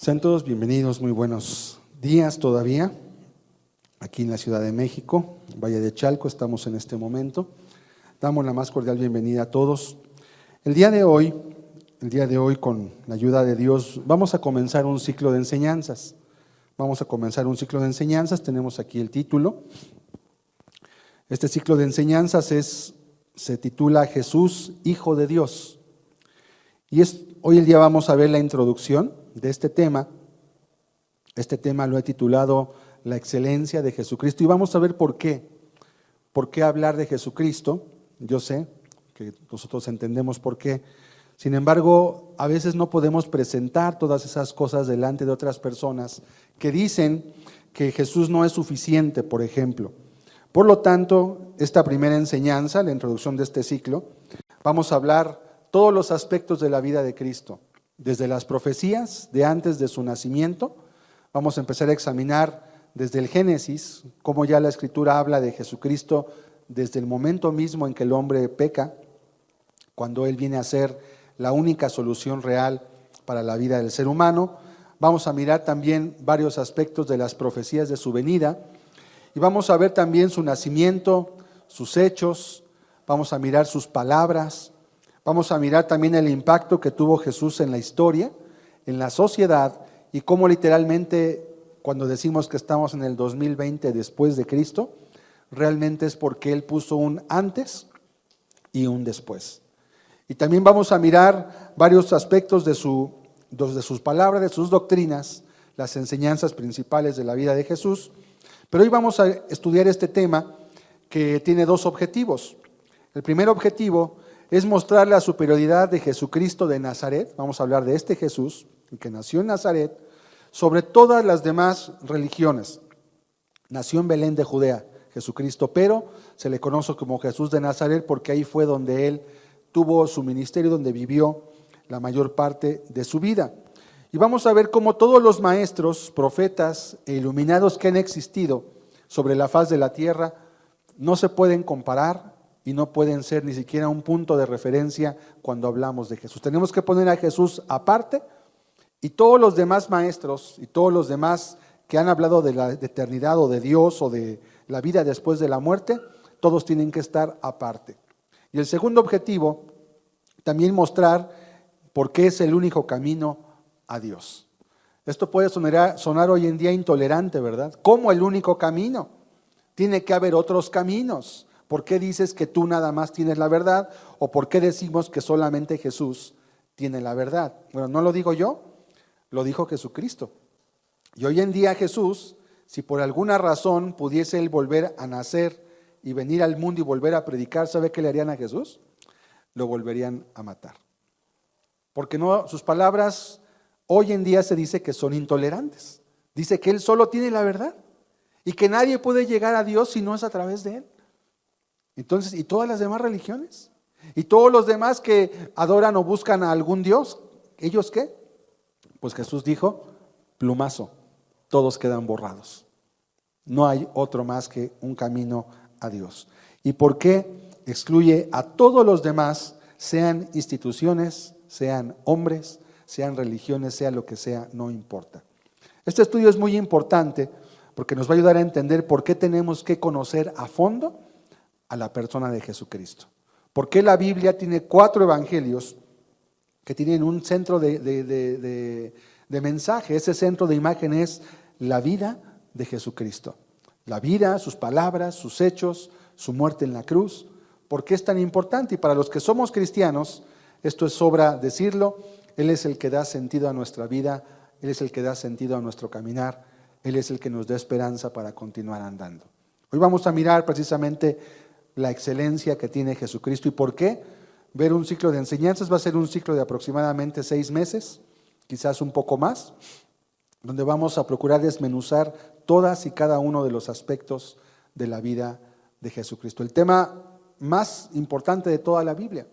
Sean todos bienvenidos, muy buenos días todavía, aquí en la Ciudad de México, Valle de Chalco, estamos en este momento. Damos la más cordial bienvenida a todos. El día de hoy, con la ayuda de Dios, vamos a comenzar un ciclo de enseñanzas. Tenemos aquí el título. Este ciclo de enseñanzas se titula Jesús, Hijo de Dios. Y hoy el día vamos a ver la introducción de este tema. Este tema lo he titulado La excelencia de Jesucristo y vamos a ver por qué. ¿Por qué hablar de Jesucristo? Yo sé que nosotros entendemos por qué. Sin embargo, a veces no podemos presentar todas esas cosas delante de otras personas que dicen que Jesús no es suficiente, por ejemplo. Por lo tanto, esta primera enseñanza, la introducción de este ciclo, vamos a hablar todos los aspectos de la vida de Cristo, desde las profecías de antes de su nacimiento. Vamos a empezar a examinar desde el Génesis, cómo ya la Escritura habla de Jesucristo desde el momento mismo en que el hombre peca, cuando Él viene a ser la única solución real para la vida del ser humano. Vamos a mirar también varios aspectos de las profecías de su venida y vamos a ver también su nacimiento, sus hechos, vamos a mirar sus palabras. Vamos a mirar también el impacto que tuvo Jesús en la historia, en la sociedad, y cómo literalmente cuando decimos que estamos en el 2020 después de Cristo, realmente es porque Él puso un antes y un después. Y también vamos a mirar varios aspectos de sus palabras, de sus doctrinas, las enseñanzas principales de la vida de Jesús. Pero hoy vamos a estudiar este tema que tiene dos objetivos. El primer objetivo es mostrar la superioridad de Jesucristo de Nazaret. Vamos a hablar de este Jesús, que nació en Nazaret, sobre todas las demás religiones. Nació en Belén de Judea, Jesucristo, pero se le conoce como Jesús de Nazaret porque ahí fue donde Él tuvo su ministerio, donde vivió la mayor parte de su vida. Y vamos a ver cómo todos los maestros, profetas e iluminados que han existido sobre la faz de la tierra no se pueden comparar y no pueden ser ni siquiera un punto de referencia cuando hablamos de Jesús. Tenemos que poner a Jesús aparte y todos los demás maestros y todos los demás que han hablado de la eternidad o de Dios o de la vida después de la muerte, todos tienen que estar aparte. Y el segundo objetivo, también mostrar por qué es el único camino a Dios. Esto puede sonar hoy en día intolerante, ¿verdad? ¿Cómo el único camino? Tiene que haber otros caminos. ¿Por qué dices que tú nada más tienes la verdad? ¿O por qué decimos que solamente Jesús tiene la verdad? Bueno, no lo digo yo, lo dijo Jesucristo. Y hoy en día Jesús, si por alguna razón pudiese Él volver a nacer y venir al mundo y volver a predicar, ¿sabe qué le harían a Jesús? Lo volverían a matar. Porque no, sus palabras hoy en día se dice que son intolerantes. Dice que Él solo tiene la verdad y que nadie puede llegar a Dios si no es a través de Él. Entonces, ¿y todas las demás religiones? ¿Y todos los demás que adoran o buscan a algún Dios? ¿Ellos qué? Pues Jesús dijo, plumazo, todos quedan borrados. No hay otro más que un camino a Dios. ¿Y por qué excluye a todos los demás, sean instituciones, sean hombres, sean religiones, sea lo que sea, no importa? Este estudio es muy importante porque nos va a ayudar a entender por qué tenemos que conocer a fondo a la persona de Jesucristo. ¿Por qué la Biblia tiene 4 evangelios que tienen un centro de mensaje? Ese centro de imagen es la vida de Jesucristo. La vida, sus palabras, sus hechos, su muerte en la cruz. ¿Por qué es tan importante? Y para los que somos cristianos, esto es sobra decirlo, Él es el que da sentido a nuestra vida, Él es el que da sentido a nuestro caminar, Él es el que nos da esperanza para continuar andando. Hoy vamos a mirar precisamente la excelencia que tiene Jesucristo. ¿Y por qué? Ver un ciclo de enseñanzas va a ser un ciclo de aproximadamente 6 meses, quizás un poco más, donde vamos a procurar desmenuzar todas y cada uno de los aspectos de la vida de Jesucristo. El tema más importante de toda la Biblia.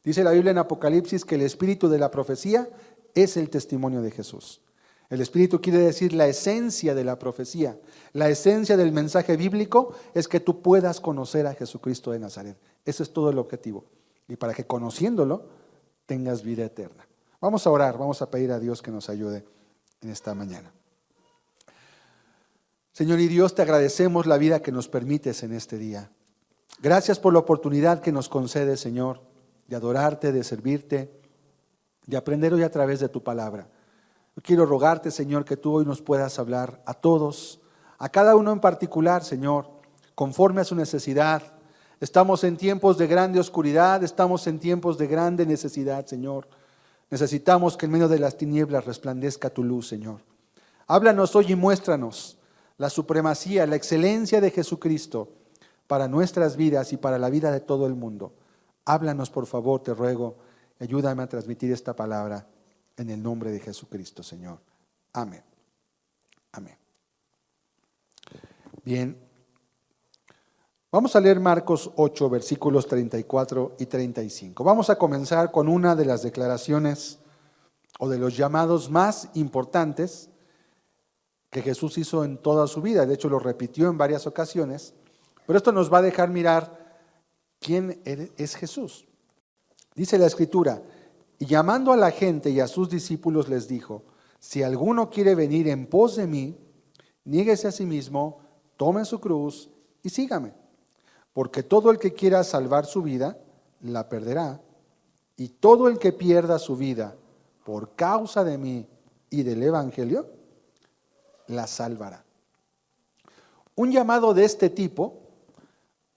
Dice la Biblia en Apocalipsis que el espíritu de la profecía es el testimonio de Jesús. El espíritu quiere decir la esencia de la profecía. La esencia del mensaje bíblico es que tú puedas conocer a Jesucristo de Nazaret. Ese es todo el objetivo. Y para que conociéndolo tengas vida eterna. Vamos a orar, vamos a pedir a Dios que nos ayude en esta mañana. Señor y Dios, te agradecemos la vida que nos permites en este día. Gracias por la oportunidad que nos concedes, Señor, de adorarte, de servirte, de aprender hoy a través de tu palabra. Yo quiero rogarte, Señor, que tú hoy nos puedas hablar a todos, a cada uno en particular, Señor, conforme a su necesidad. Estamos en tiempos de grande oscuridad, estamos en tiempos de grande necesidad, Señor. Necesitamos que en medio de las tinieblas resplandezca tu luz, Señor. Háblanos hoy y muéstranos la supremacía, la excelencia de Jesucristo para nuestras vidas y para la vida de todo el mundo. Háblanos, por favor, te ruego, y ayúdame a transmitir esta palabra en el nombre de Jesucristo, Señor. Amén. Amén. Bien. Vamos a leer Marcos 8, versículos 34 y 35. Vamos a comenzar con una de las declaraciones o de los llamados más importantes que Jesús hizo en toda su vida. De hecho, lo repitió en varias ocasiones. Pero esto nos va a dejar mirar quién es Jesús. Dice la Escritura, y llamando a la gente y a sus discípulos les dijo, si alguno quiere venir en pos de mí, niéguese a sí mismo, tome su cruz y sígame. Porque todo el que quiera salvar su vida, la perderá. Y todo el que pierda su vida por causa de mí y del Evangelio, la salvará. Un llamado de este tipo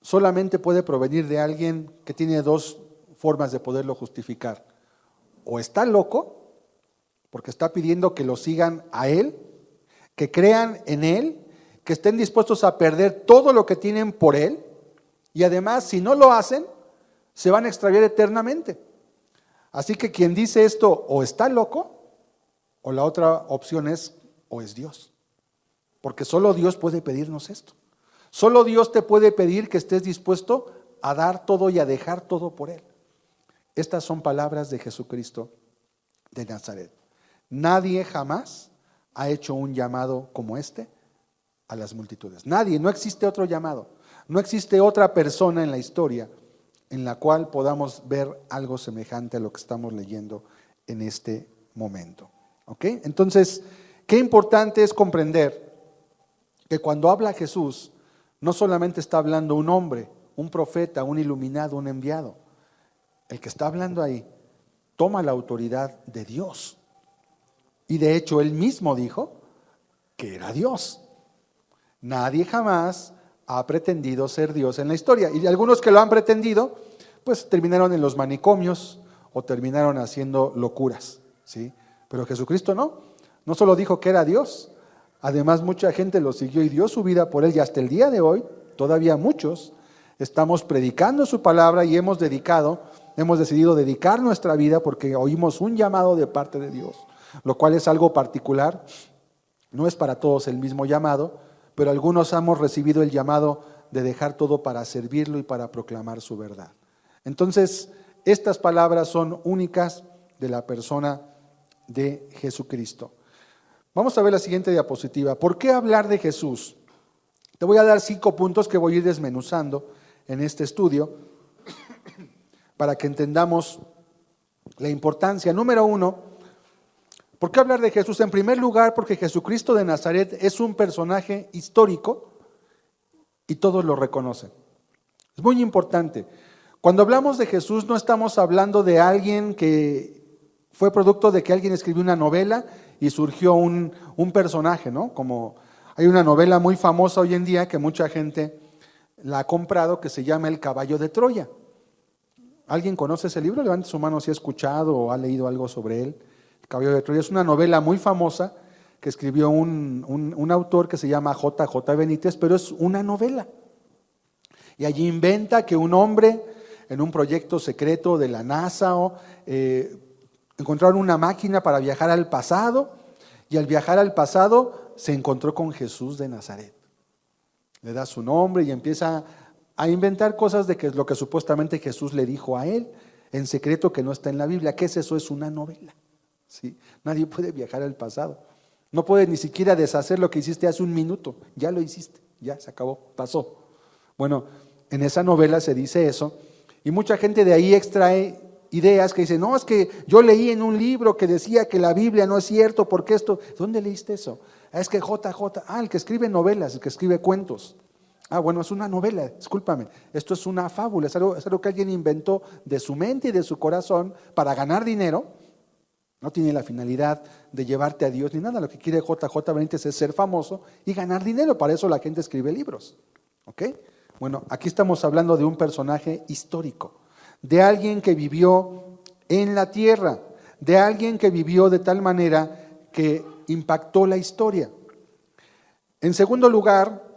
solamente puede provenir de alguien que tiene dos formas de poderlo justificar. O está loco, porque está pidiendo que lo sigan a él, que crean en él, que estén dispuestos a perder todo lo que tienen por él, y además, si no lo hacen, se van a extraviar eternamente. Así que quien dice esto o está loco, o la otra opción es, o es Dios. Porque solo Dios puede pedirnos esto. Solo Dios te puede pedir que estés dispuesto a dar todo y a dejar todo por Él. Estas son palabras de Jesucristo de Nazaret. Nadie jamás ha hecho un llamado como este a las multitudes. Nadie, no existe otro llamado. No existe otra persona en la historia en la cual podamos ver algo semejante a lo que estamos leyendo en este momento. ¿Ok? Entonces, qué importante es comprender que cuando habla Jesús, no solamente está hablando un hombre, un profeta, un iluminado, un enviado. El que está hablando ahí toma la autoridad de Dios. Y de hecho, él mismo dijo que era Dios. Nadie jamás ha pretendido ser Dios en la historia. Y algunos que lo han pretendido, pues terminaron en los manicomios o terminaron haciendo locuras, ¿sí? Pero Jesucristo no solo dijo que era Dios, además mucha gente lo siguió y dio su vida por él, y hasta el día de hoy, todavía muchos, estamos predicando su palabra y hemos decidido dedicar nuestra vida porque oímos un llamado de parte de Dios, lo cual es algo particular. No es para todos el mismo llamado, pero algunos hemos recibido el llamado de dejar todo para servirlo y para proclamar su verdad. Entonces, estas palabras son únicas de la persona de Jesucristo. Vamos a ver la siguiente diapositiva. ¿Por qué hablar de Jesús? Te voy a dar 5 puntos que voy a ir desmenuzando en este estudio para que entendamos la importancia. Número 1, ¿por qué hablar de Jesús? En primer lugar, porque Jesucristo de Nazaret es un personaje histórico y todos lo reconocen. Es muy importante. Cuando hablamos de Jesús no estamos hablando de alguien que fue producto de que alguien escribió una novela y surgió un personaje, ¿no? Como hay una novela muy famosa hoy en día que mucha gente la ha comprado que se llama El caballo de Troya. ¿Alguien conoce ese libro? Levante su mano si ha escuchado o ha leído algo sobre él. El caballo de Troya es una novela muy famosa que escribió un autor que se llama J.J. Benítez, pero es una novela. Y allí inventa que un hombre en un proyecto secreto de la NASA encontraron una máquina para viajar al pasado, y al viajar al pasado se encontró con Jesús de Nazaret. Le da su nombre y empieza a inventar cosas de que es lo que supuestamente Jesús le dijo a él en secreto, que no está en la Biblia. ¿Qué es eso? Es una novela. ¿Sí? Nadie puede viajar al pasado. No puede ni siquiera deshacer lo que hiciste hace un minuto. Ya lo hiciste, ya se acabó, pasó. Bueno, en esa novela se dice eso, y mucha gente de ahí extrae ideas que dicen, no, es que yo leí en un libro que decía que la Biblia no es cierto, porque esto, ¿dónde leíste eso? Es que el que escribe novelas, el que escribe cuentos. Bueno, es una novela, discúlpame, esto es una fábula, es algo que alguien inventó de su mente y de su corazón para ganar dinero. No tiene la finalidad de llevarte a Dios ni nada, lo que quiere JJ Benítez es ser famoso y ganar dinero, para eso la gente escribe libros. ¿Ok? Bueno, aquí estamos hablando de un personaje histórico, de alguien que vivió en la tierra, de alguien que vivió de tal manera que impactó la historia. En segundo lugar,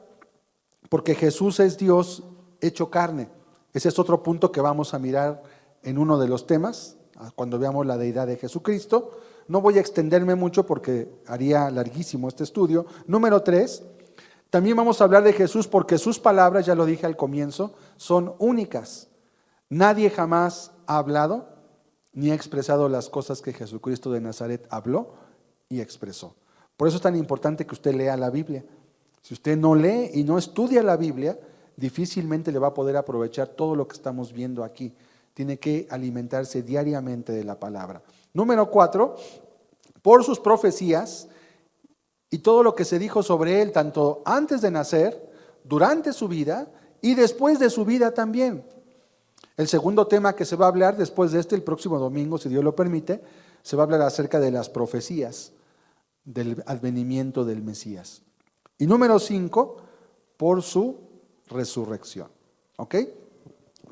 porque Jesús es Dios hecho carne. Ese es otro punto que vamos a mirar en uno de los temas, cuando veamos la deidad de Jesucristo. No voy a extenderme mucho porque haría larguísimo este estudio. Número 3, también vamos a hablar de Jesús porque sus palabras, ya lo dije al comienzo, son únicas. Nadie jamás ha hablado ni ha expresado las cosas que Jesucristo de Nazaret habló y expresó. Por eso es tan importante que usted lea la Biblia. Si usted no lee y no estudia la Biblia, difícilmente le va a poder aprovechar todo lo que estamos viendo aquí. Tiene que alimentarse diariamente de la palabra. Número 4, por sus profecías y todo lo que se dijo sobre él, tanto antes de nacer, durante su vida y después de su vida también. El segundo tema que se va a hablar después de el próximo domingo, si Dios lo permite, se va a hablar acerca de las profecías del advenimiento del Mesías. Y número 5, por su resurrección. ¿Ok?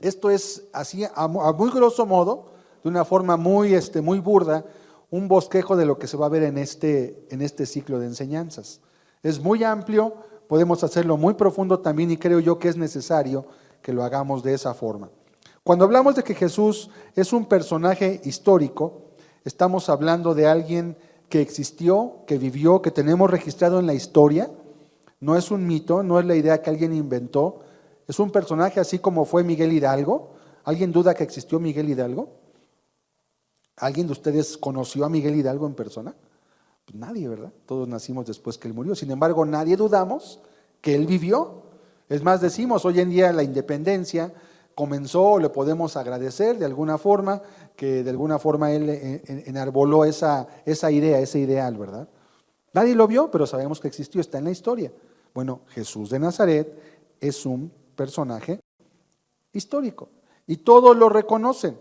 Esto es así, a muy grosso modo, de una forma muy burda, un bosquejo de lo que se va a ver en este ciclo de enseñanzas. Es muy amplio, podemos hacerlo muy profundo también y creo yo que es necesario que lo hagamos de esa forma. Cuando hablamos de que Jesús es un personaje histórico, estamos hablando de alguien que existió, que vivió, que tenemos registrado en la historia. No es un mito, no es la idea que alguien inventó. Es un personaje así como fue Miguel Hidalgo. ¿Alguien duda que existió Miguel Hidalgo? ¿Alguien de ustedes conoció a Miguel Hidalgo en persona? Pues nadie, ¿verdad? Todos nacimos después que él murió. Sin embargo, nadie dudamos que él vivió. Es más, decimos hoy en día la independencia comenzó, le podemos agradecer de alguna forma, que de alguna forma él enarboló esa idea, ese ideal, ¿verdad? Nadie lo vio, pero sabemos que existió, está en la historia. Bueno, Jesús de Nazaret es un personaje histórico y todos lo reconocen.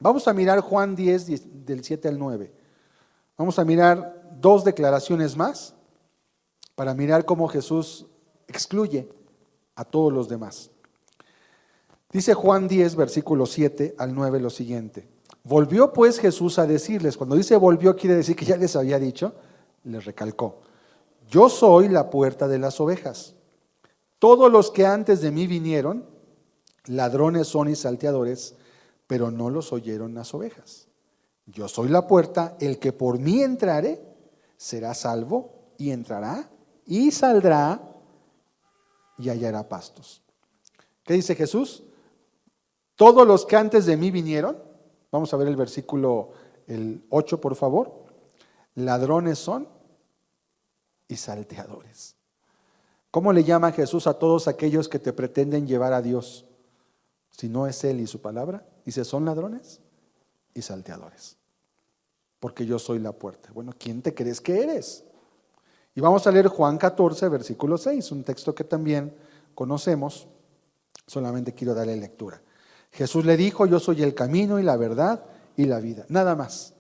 Vamos a mirar Juan 10, del 7 al 9. Vamos a mirar 2 declaraciones más para mirar cómo Jesús excluye a todos los demás. Dice Juan 10, versículos 7 al 9 lo siguiente. Volvió pues Jesús a decirles, cuando dice volvió quiere decir que ya les había dicho, les recalcó, yo soy la puerta de las ovejas. Todos los que antes de mí vinieron, ladrones son y salteadores, pero no los oyeron las ovejas. Yo soy la puerta, el que por mí entrare, será salvo y entrará y saldrá y hallará pastos. ¿Qué dice Jesús? Todos los que antes de mí vinieron, vamos a ver el versículo el 8 por favor, ladrones son y salteadores. ¿Cómo le llama Jesús a todos aquellos que te pretenden llevar a Dios? Si no es Él y su palabra, dice son ladrones y salteadores, porque yo soy la puerta. Bueno, ¿quién te crees que eres? Y vamos a leer Juan 14, versículo 6, un texto que también conocemos, solamente quiero darle lectura. Jesús le dijo, yo soy el camino y la verdad y la vida, nada más.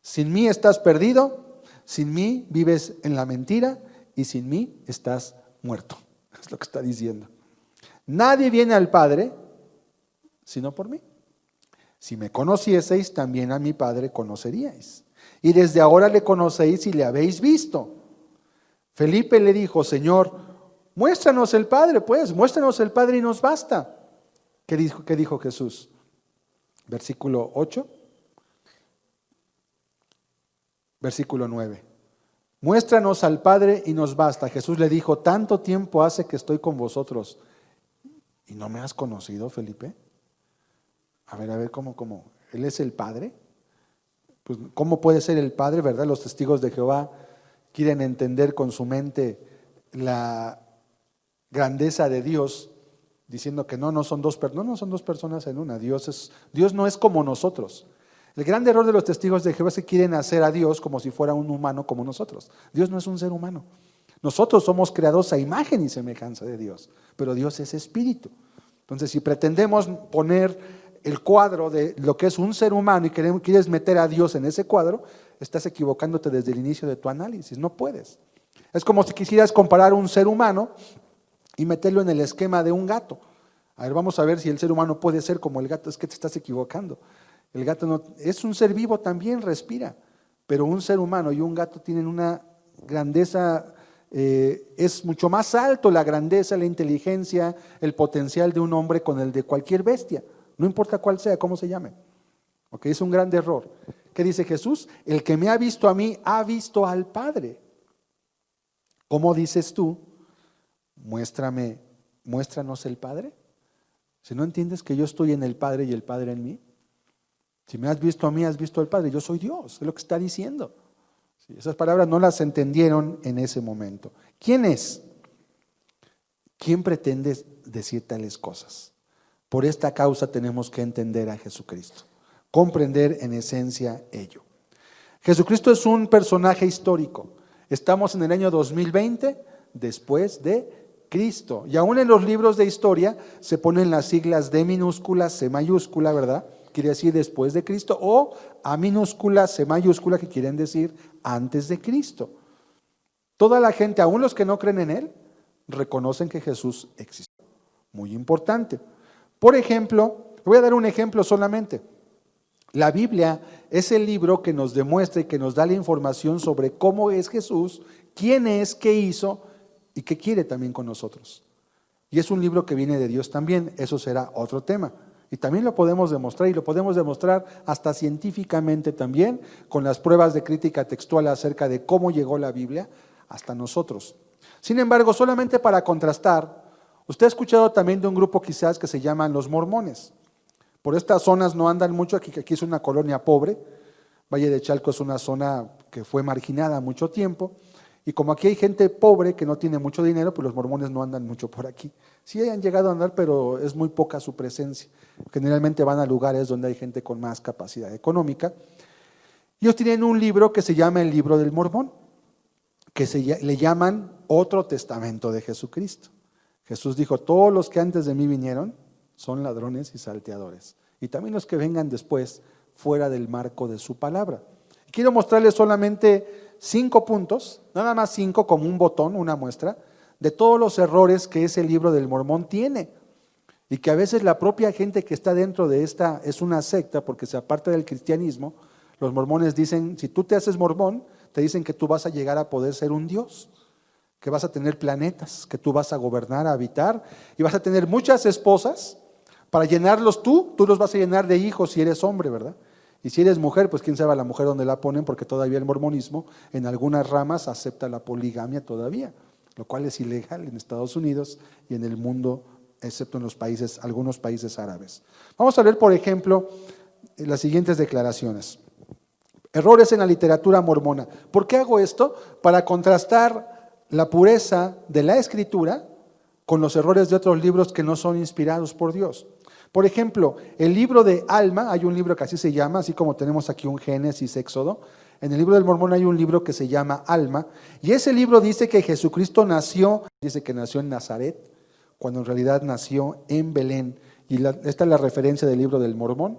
Sin mí estás perdido, sin mí vives en la mentira y sin mí estás muerto. Es lo que está diciendo. Nadie viene al Padre sino por mí. Si me conocieseis, también a mi Padre conoceríais. Y desde ahora le conocéis y le habéis visto. Felipe le dijo, Señor, muéstranos el Padre, pues, muéstranos el Padre y nos basta. ¿Qué dijo Jesús? Versículo 8, versículo 9. Muéstranos al Padre y nos basta. Jesús le dijo, tanto tiempo hace que estoy con vosotros y no me has conocido, Felipe. A ver, ¿cómo? ¿Él es el Padre? Pues, ¿cómo puede ser el Padre, verdad? Los testigos de Jehová quieren entender con su mente la grandeza de Dios diciendo que no son dos personas, no son dos personas en una. Dios no es como nosotros. El gran error de los testigos de Jehová es que quieren hacer a Dios como si fuera un humano como nosotros. Dios no es un ser humano. Nosotros somos creados a imagen y semejanza de Dios, pero Dios es espíritu. Entonces, si pretendemos poner el cuadro de lo que es un ser humano y quieres meter a Dios en ese cuadro, estás equivocándote desde el inicio de tu análisis. No puedes. Es como si quisieras comparar un ser humano y meterlo en el esquema de un gato. A ver, vamos a ver si el ser humano puede ser como el gato. Es que te estás equivocando. El gato no, es un ser vivo también, respira, pero un ser humano y un gato tienen una grandeza, es mucho más alto la grandeza, la inteligencia, el potencial de un hombre con el de cualquier bestia, no importa cuál sea, cómo se llame. Okay, es un gran error. ¿Qué dice Jesús? El que me ha visto a mí, ha visto al Padre. ¿Cómo dices tú? Muéstranos el Padre. Si no entiendes que yo estoy en el Padre y el Padre en mí. Si me has visto a mí, has visto al Padre. Yo soy Dios, es lo que está diciendo. Sí, esas palabras no las entendieron en ese momento. ¿Quién es? ¿Quién pretende decir tales cosas? Por esta causa tenemos que entender a Jesucristo, comprender en esencia ello. Jesucristo es un personaje histórico. Estamos en el año 2020 después de Cristo. Y aún en los libros de historia se ponen las siglas D minúscula, C mayúscula, ¿verdad? Quiere decir después de Cristo, o A minúscula, C mayúscula, que quieren decir antes de Cristo. Toda la gente, aún los que no creen en Él, reconocen que Jesús existió. Muy importante. Por ejemplo, voy a dar un ejemplo solamente. La Biblia es el libro que nos demuestra y que nos da la información sobre cómo es Jesús, quién es, qué hizo y qué quiere también con nosotros. Y es un libro que viene de Dios también, eso será otro tema. Y también lo podemos demostrar, y lo podemos demostrar hasta científicamente también, con las pruebas de crítica textual acerca de cómo llegó la Biblia hasta nosotros. Sin embargo, solamente para contrastar, usted ha escuchado también de un grupo quizás que se llaman los mormones. Por estas zonas no andan mucho, aquí es una colonia pobre. Valle de Chalco es una zona que fue marginada mucho tiempo. Y como aquí hay gente pobre que no tiene mucho dinero, pues los mormones no andan mucho por aquí. Sí han llegado a andar, pero es muy poca su presencia. Generalmente van a lugares donde hay gente con más capacidad económica. Ellos tienen un libro que se llama el Libro del Mormón, que le llaman otro testamento de Jesucristo. Jesús dijo, todos los que antes de mí vinieron son ladrones y salteadores. Y también los que vengan después, fuera del marco de su palabra. Quiero mostrarles solamente 5 puntos, nada más 5 como un botón, una muestra, de todos los errores que ese libro del Mormón tiene. Y que a veces la propia gente que está dentro de esta es una secta, porque se aparta del cristianismo. Los mormones dicen, si tú te haces mormón, te dicen que tú vas a llegar a poder ser un Dios, que vas a tener planetas, que tú vas a gobernar, a habitar, y vas a tener muchas esposas para llenarlos tú los vas a llenar de hijos si eres hombre, ¿verdad? Y si eres mujer, pues quién sabe a la mujer dónde la ponen, porque todavía el mormonismo en algunas ramas acepta la poligamia todavía, lo cual es ilegal en Estados Unidos y en el mundo, excepto en algunos países árabes. Vamos a ver, por ejemplo, las siguientes declaraciones. Errores en la literatura mormona. ¿Por qué hago esto? Para contrastar la pureza de la Escritura con los errores de otros libros que no son inspirados por Dios. Por ejemplo, el libro de Alma, hay un libro que así se llama, así como tenemos aquí un Génesis, Éxodo. En el libro del Mormón hay un libro que se llama Alma, y ese libro dice que Jesucristo dice que nació en Nazaret, cuando en realidad nació en Belén. Y esta es la referencia del libro del Mormón.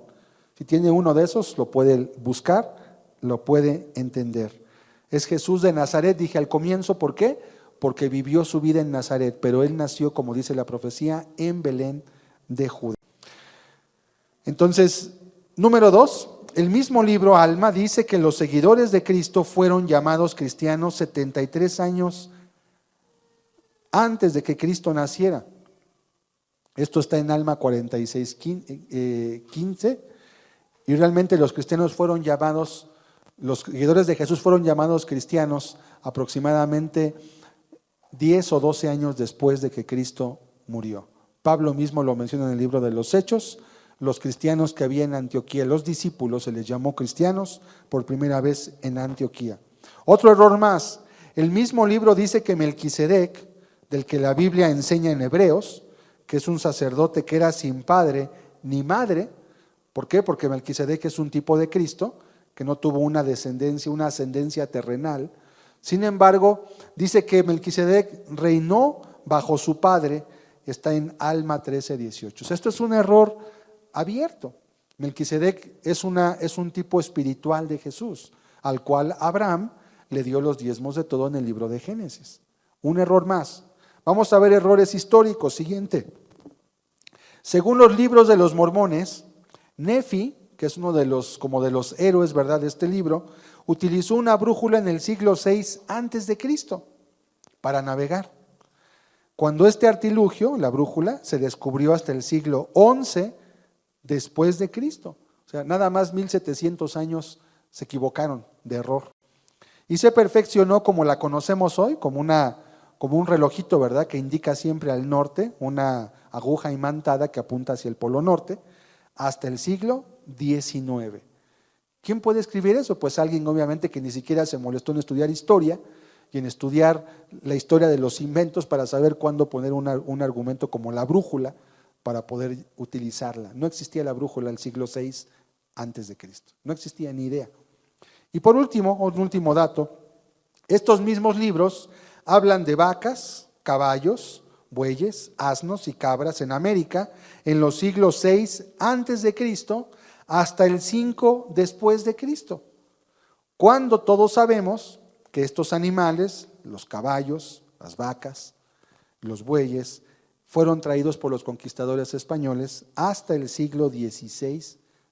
Si tiene uno de esos, lo puede buscar, lo puede entender. Es Jesús de Nazaret, dije al comienzo, ¿por qué? Porque vivió su vida en Nazaret, pero él nació, como dice la profecía, en Belén de Judá. Entonces, número 2, el mismo libro Alma dice que los seguidores de Cristo fueron llamados cristianos 73 años antes de que Cristo naciera. Esto está en Alma 46:15, y realmente los cristianos fueron llamados, los seguidores de Jesús fueron llamados cristianos aproximadamente 10 o 12 años después de que Cristo murió. Pablo mismo lo menciona en el libro de los Hechos. Los cristianos que había en Antioquía, los discípulos, se les llamó cristianos por primera vez en Antioquía. Otro error más, el mismo libro dice que Melquisedec, del que la Biblia enseña en Hebreos, que es un sacerdote que era sin padre ni madre. ¿Por qué? Porque Melquisedec es un tipo de Cristo que no tuvo una ascendencia terrenal. Sin embargo, dice que Melquisedec reinó bajo su padre, está en Alma 13:18. O sea, esto es un error abierto. Melquisedec es un tipo espiritual de Jesús, al cual Abraham le dio los diezmos de todo en el libro de Génesis. Un error más. Vamos a ver errores históricos. Siguiente. Según los libros de los mormones, Nefi, que es uno de los héroes, ¿verdad?, de este libro, utilizó una brújula en el siglo VI antes de Cristo para navegar. Cuando este artilugio, la brújula, se descubrió hasta el siglo XI después de Cristo. O sea, nada más 1700 años se equivocaron de error. Y se perfeccionó como la conocemos hoy, como un relojito, ¿verdad?, que indica siempre al norte, una aguja imantada que apunta hacia el polo norte, hasta el siglo XIX. ¿Quién puede escribir eso? Pues alguien obviamente que ni siquiera se molestó en estudiar historia y en estudiar la historia de los inventos para saber cuándo poner un argumento como la brújula para poder utilizarla. No existía la brújula en el siglo VI antes de Cristo. No existía ni idea. Y por último, un último dato, estos mismos libros hablan de vacas, caballos, bueyes, asnos y cabras en América en los siglos VI antes de Cristo hasta el 5 después de Cristo, cuando todos sabemos que estos animales, los caballos, las vacas, los bueyes, fueron traídos por los conquistadores españoles hasta el siglo XVI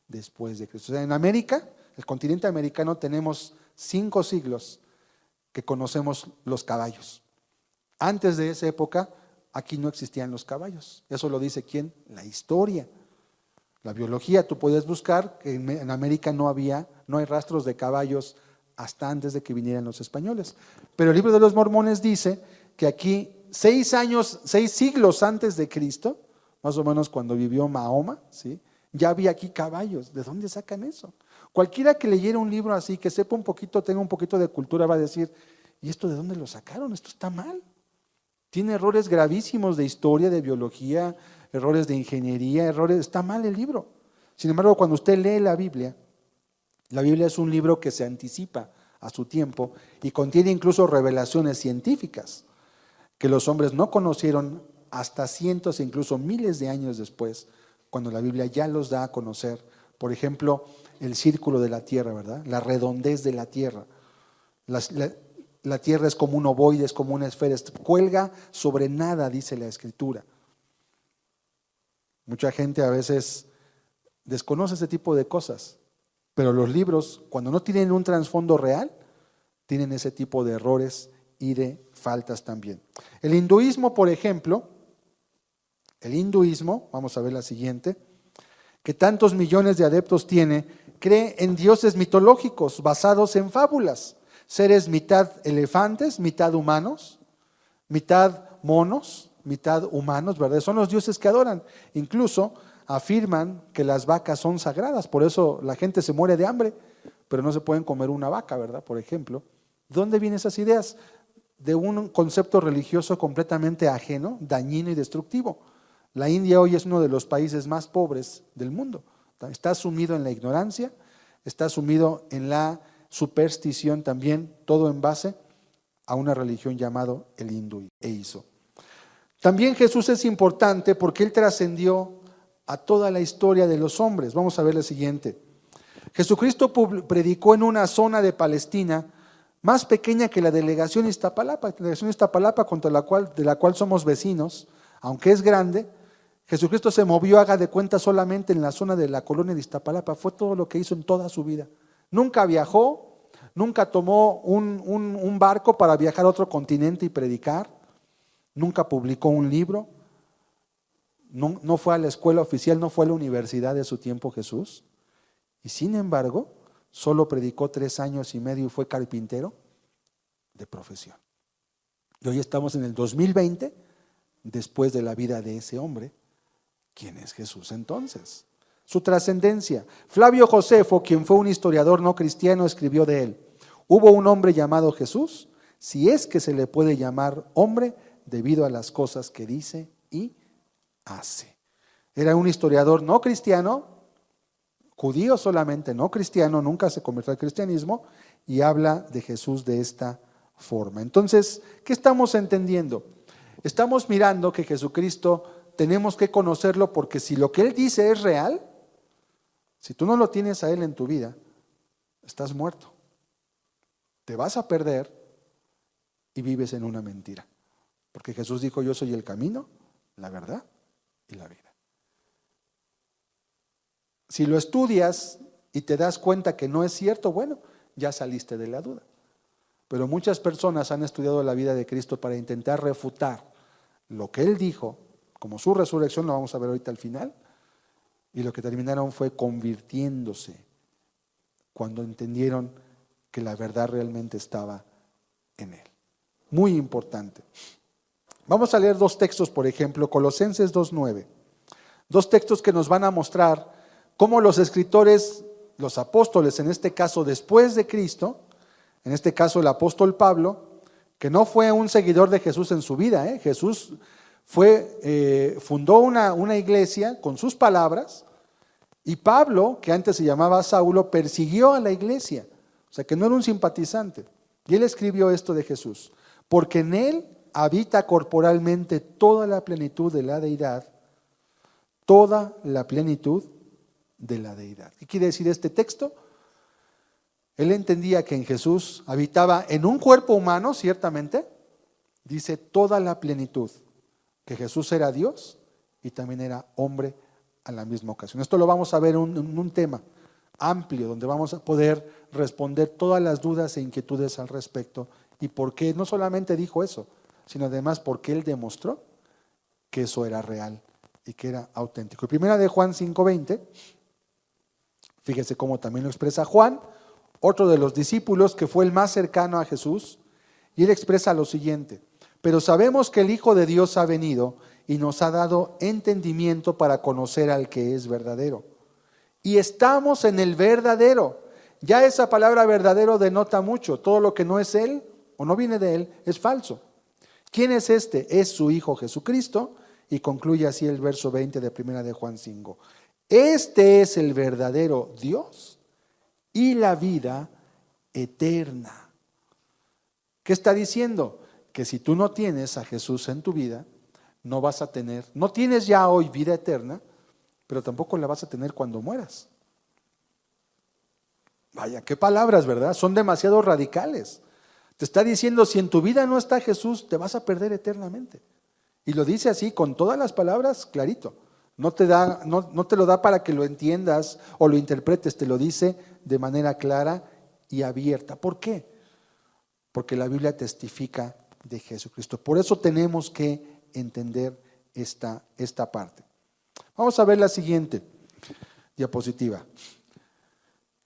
después de Cristo. O sea, en América, el continente americano, tenemos 5 siglos que conocemos los caballos. Antes de esa época, aquí no existían los caballos. Eso lo dice ¿quién? La historia. La biología, tú puedes buscar que en América no hay rastros de caballos hasta antes de que vinieran los españoles. Pero el libro de los Mormones dice que aquí 6 siglos antes de Cristo, más o menos cuando vivió Mahoma, ¿sí?, ya había aquí caballos. ¿De dónde sacan eso? Cualquiera que leyera un libro así, que sepa un poquito, tenga un poquito de cultura, va a decir, ¿y esto de dónde lo sacaron? Esto está mal. Tiene errores gravísimos de historia, de biología, errores de ingeniería, está mal el libro. Sin embargo, cuando usted lee la Biblia es un libro que se anticipa a su tiempo y contiene incluso revelaciones científicas que los hombres no conocieron hasta cientos e incluso miles de años después, cuando la Biblia ya los da a conocer. Por ejemplo, el círculo de la tierra, ¿verdad?, la redondez de la tierra. La tierra es como un ovoide, es como una esfera, cuelga sobre nada, dice la Escritura. Mucha gente a veces desconoce ese tipo de cosas, pero los libros, cuando no tienen un trasfondo real, tienen ese tipo de errores y de faltas también. El hinduismo, por ejemplo, vamos a ver la siguiente, que tantos millones de adeptos tiene, cree en dioses mitológicos basados en fábulas, seres mitad elefantes, mitad humanos, mitad monos, mitad humanos, ¿verdad? Son los dioses que adoran. Incluso afirman que las vacas son sagradas, por eso la gente se muere de hambre, pero no se pueden comer una vaca, ¿verdad? Por ejemplo. ¿De dónde vienen esas ideas? De un concepto religioso completamente ajeno, dañino y destructivo. La India hoy es uno de los países más pobres del mundo. Está sumido en la ignorancia, está sumido en la superstición también, todo en base a una religión llamado el hinduismo. También Jesús es importante porque Él trascendió a toda la historia de los hombres. Vamos a ver la siguiente. Jesucristo predicó en una zona de Palestina más pequeña que la delegación Iztapalapa, de la cual somos vecinos, aunque es grande. Jesucristo se movió, haga de cuenta, solamente en la zona de la colonia de Iztapalapa. Fue todo lo que hizo en toda su vida. Nunca viajó, nunca tomó un barco para viajar a otro continente y predicar, nunca publicó un libro, no fue a la escuela oficial, no fue a la universidad de su tiempo Jesús. Y sin embargo, solo predicó 3 años y medio y fue carpintero de profesión. Y hoy estamos en el 2020, después de la vida de ese hombre. ¿Quién es Jesús entonces? Su trascendencia. Flavio Josefo, quien fue un historiador no cristiano, escribió de él: hubo un hombre llamado Jesús, si es que se le puede llamar hombre, debido a las cosas que dice y hace. Era un historiador no cristiano, judío solamente, no cristiano, nunca se convirtió al cristianismo, y habla de Jesús de esta forma. Entonces, ¿qué estamos entendiendo? Estamos mirando que Jesucristo tenemos que conocerlo, porque si lo que Él dice es real, si tú no lo tienes a Él en tu vida, estás muerto. Te vas a perder y vives en una mentira. Porque Jesús dijo: yo soy el camino, la verdad y la vida. Si lo estudias y te das cuenta que no es cierto, bueno, ya saliste de la duda. Pero muchas personas han estudiado la vida de Cristo para intentar refutar lo que Él dijo, como su resurrección, lo vamos a ver ahorita al final, y lo que terminaron fue convirtiéndose cuando entendieron que la verdad realmente estaba en Él. Muy importante. Vamos a leer dos textos, por ejemplo, Colosenses 2:9. Dos textos que nos van a mostrar cómo los escritores, los apóstoles, en este caso después de Cristo, en este caso el apóstol Pablo, que no fue un seguidor de Jesús en su vida, Jesús fundó una iglesia con sus palabras, y Pablo, que antes se llamaba Saulo, persiguió a la iglesia, o sea que no era un simpatizante, y él escribió esto de Jesús: porque en él habita corporalmente toda la plenitud de la deidad, toda la plenitud de la deidad. ¿Qué quiere decir este texto? Él entendía que en Jesús habitaba en un cuerpo humano, ciertamente, dice toda la plenitud, que Jesús era Dios y también era hombre a la misma ocasión. Esto lo vamos a ver en un tema amplio, donde vamos a poder responder todas las dudas e inquietudes al respecto, y por qué no solamente dijo eso, sino además porque Él demostró que eso era real y que era auténtico. Primera de Juan 5:20, fíjese cómo también lo expresa Juan, otro de los discípulos que fue el más cercano a Jesús, y él expresa lo siguiente: pero sabemos que el Hijo de Dios ha venido y nos ha dado entendimiento para conocer al que es verdadero. Y estamos en el verdadero. Ya esa palabra verdadero denota mucho. Todo lo que no es Él o no viene de Él es falso. ¿Quién es este? Es su Hijo Jesucristo. Y concluye así el verso 20 de primera de Juan 5. Este es el verdadero Dios y la vida eterna. ¿Qué está diciendo? Que si tú no tienes a Jesús en tu vida, no vas a tener, no tienes ya hoy vida eterna, pero tampoco la vas a tener cuando mueras. Vaya, qué palabras, ¿verdad? Son demasiado radicales. Te está diciendo, si en tu vida no está Jesús, te vas a perder eternamente. Y lo dice así, con todas las palabras, clarito. No te lo da para que lo entiendas o lo interpretes, te lo dice de manera clara y abierta. ¿Por qué? Porque la Biblia testifica de Jesucristo. Por eso tenemos que entender esta parte. Vamos a ver la siguiente diapositiva.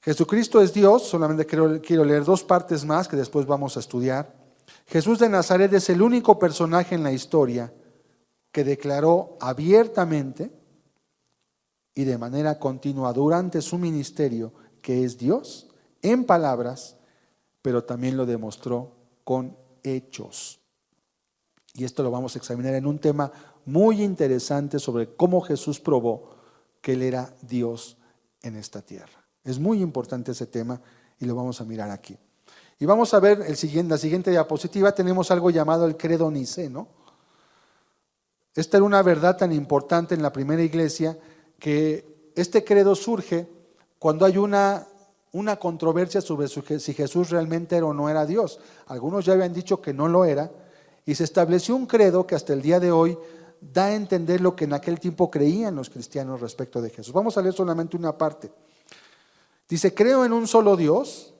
Jesucristo es Dios, solamente quiero leer dos partes más que después vamos a estudiar. Jesús de Nazaret es el único personaje en la historia que declaró abiertamente y de manera continua durante su ministerio que es Dios en palabras, pero también lo demostró con hechos. Y esto lo vamos a examinar en un tema muy interesante sobre cómo Jesús probó que Él era Dios en esta tierra. Es muy importante ese tema y lo vamos a mirar aquí. Y vamos a ver la siguiente diapositiva. Tenemos algo llamado el credo niceno. Esta era una verdad tan importante en la primera iglesia que este credo surge cuando hay una controversia sobre si Jesús realmente era o no era Dios. Algunos ya habían dicho que no lo era, y se estableció un credo que hasta el día de hoy da a entender lo que en aquel tiempo creían los cristianos respecto de Jesús. Vamos a leer solamente una parte. Dice: creo en un solo Dios,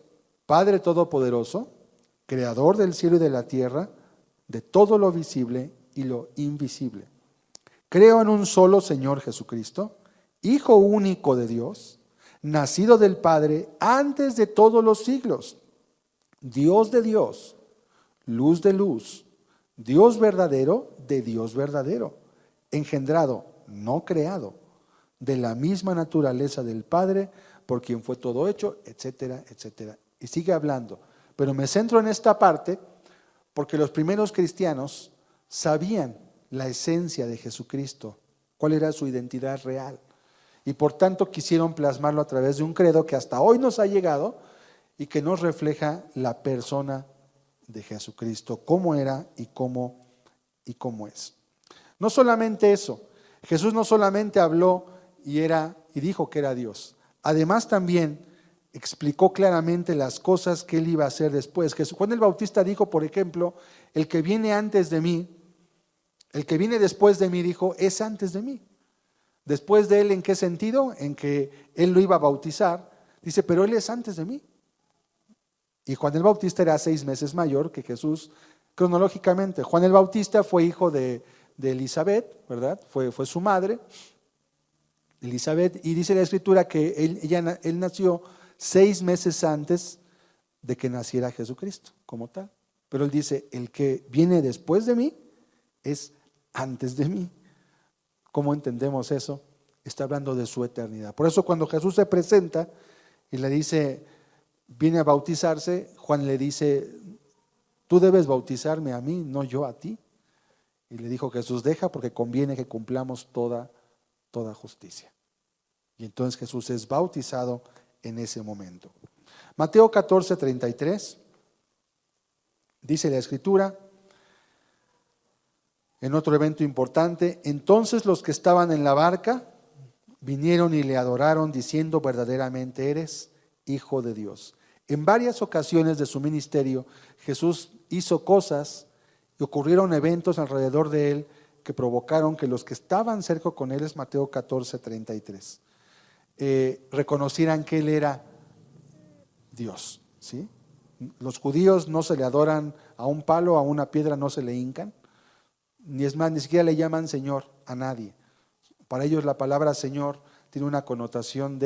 Padre Todopoderoso, Creador del cielo y de la tierra, de todo lo visible y lo invisible. Creo en un solo Señor Jesucristo, Hijo único de Dios, nacido del Padre antes de todos los siglos, Dios de Dios, luz de luz, Dios verdadero de Dios verdadero, engendrado, no creado, de la misma naturaleza del Padre, por quien fue todo hecho, etcétera, etcétera. Y sigue hablando, pero me centro en esta parte porque los primeros cristianos sabían la esencia de Jesucristo cuál era su identidad real. Y por tanto quisieron plasmarlo a través de un credo que hasta hoy nos ha llegado y que nos refleja la persona de Jesucristo, cómo era y cómo es. No solamente eso, Jesús no solamente habló y dijo que era Dios, además también explicó claramente las cosas que él iba a hacer después. Juan el Bautista dijo, por ejemplo, el que viene antes de mí, el que viene después de mí, dijo, es antes de mí. Después de él, ¿en qué sentido? En que él lo iba a bautizar. Dice, pero él es antes de mí. Y Juan el Bautista era 6 meses mayor que Jesús cronológicamente. Juan el Bautista fue hijo de Elizabeth, ¿verdad? Fue su madre, Elizabeth, y dice la Escritura que él nació 6 meses antes de que naciera Jesucristo, como tal. Pero él dice, el que viene después de mí es antes de mí. ¿Cómo entendemos eso? Está hablando de su eternidad. Por eso cuando Jesús se presenta y le dice, viene a bautizarse, Juan le dice, tú debes bautizarme a mí, no yo a ti. Y le dijo Jesús, deja porque conviene que cumplamos toda justicia. Y entonces Jesús es bautizado en ese momento. Mateo 14:33, dice la Escritura, en otro evento importante, entonces los que estaban en la barca vinieron y le adoraron diciendo, verdaderamente eres Hijo de Dios. En varias ocasiones de su ministerio, Jesús hizo cosas y ocurrieron eventos alrededor de él que provocaron que los que estaban cerca con él, es Mateo 14:33, reconocieran que él era Dios, ¿sí? Los judíos no se le adoran a un palo, a una piedra no se le hincan, ni es más, ni siquiera le llaman Señor a nadie. Para ellos la palabra Señor tiene una connotación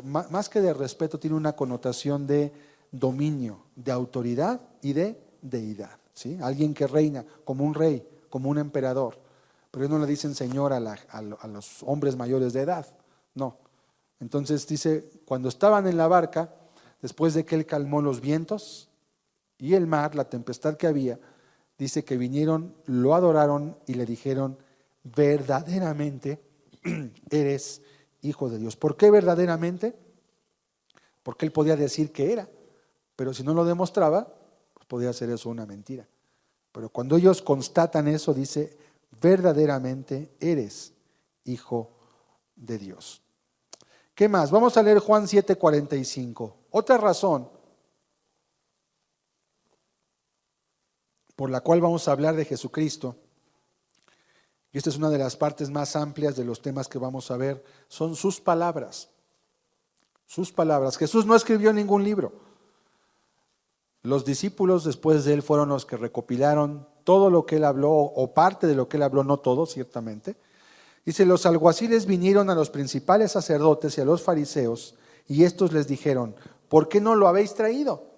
más que de respeto, tiene una connotación de dominio, de autoridad y de deidad, ¿sí? Alguien que reina como un rey, como un emperador. Pero ellos no le dicen Señor a los hombres mayores de edad, no. Entonces dice, cuando estaban en la barca, después de que él calmó los vientos y el mar, la tempestad que había, dice que vinieron, lo adoraron y le dijeron, verdaderamente eres Hijo de Dios. ¿Por qué verdaderamente? Porque él podía decir que era, pero si no lo demostraba, pues podía ser eso una mentira. Pero cuando ellos constatan eso, dice, verdaderamente eres Hijo de Dios. ¿Qué más? Vamos a leer Juan 7:45. Otra razón por la cual vamos a hablar de Jesucristo, y esta es una de las partes más amplias de los temas que vamos a ver, son sus palabras. Sus palabras. Jesús no escribió ningún libro. Los discípulos después de él fueron los que recopilaron todo lo que él habló, o parte de lo que él habló, no todo, ciertamente. Dice, los alguaciles vinieron a los principales sacerdotes y a los fariseos, y estos les dijeron, ¿por qué no lo habéis traído?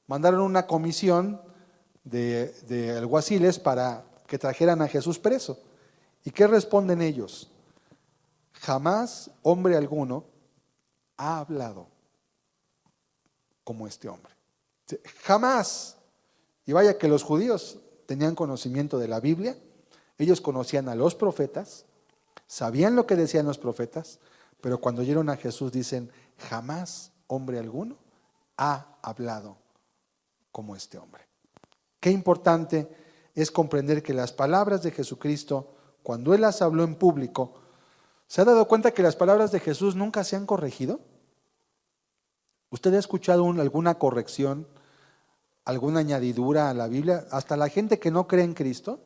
Mandaron una comisión de alguaciles para que trajeran a Jesús preso. ¿Y qué responden ellos? Jamás hombre alguno ha hablado como este hombre. Jamás. Y vaya que los judíos tenían conocimiento de la Biblia, ellos conocían a los profetas, sabían lo que decían los profetas, pero cuando oyeron a Jesús dicen, jamás hombre alguno ha hablado como este hombre. Qué importante es comprender que las palabras de Jesucristo, cuando Él las habló en público, ¿se ha dado cuenta que las palabras de Jesús nunca se han corregido? ¿Usted ha escuchado alguna corrección, alguna añadidura a la Biblia? Hasta la gente que no cree en Cristo,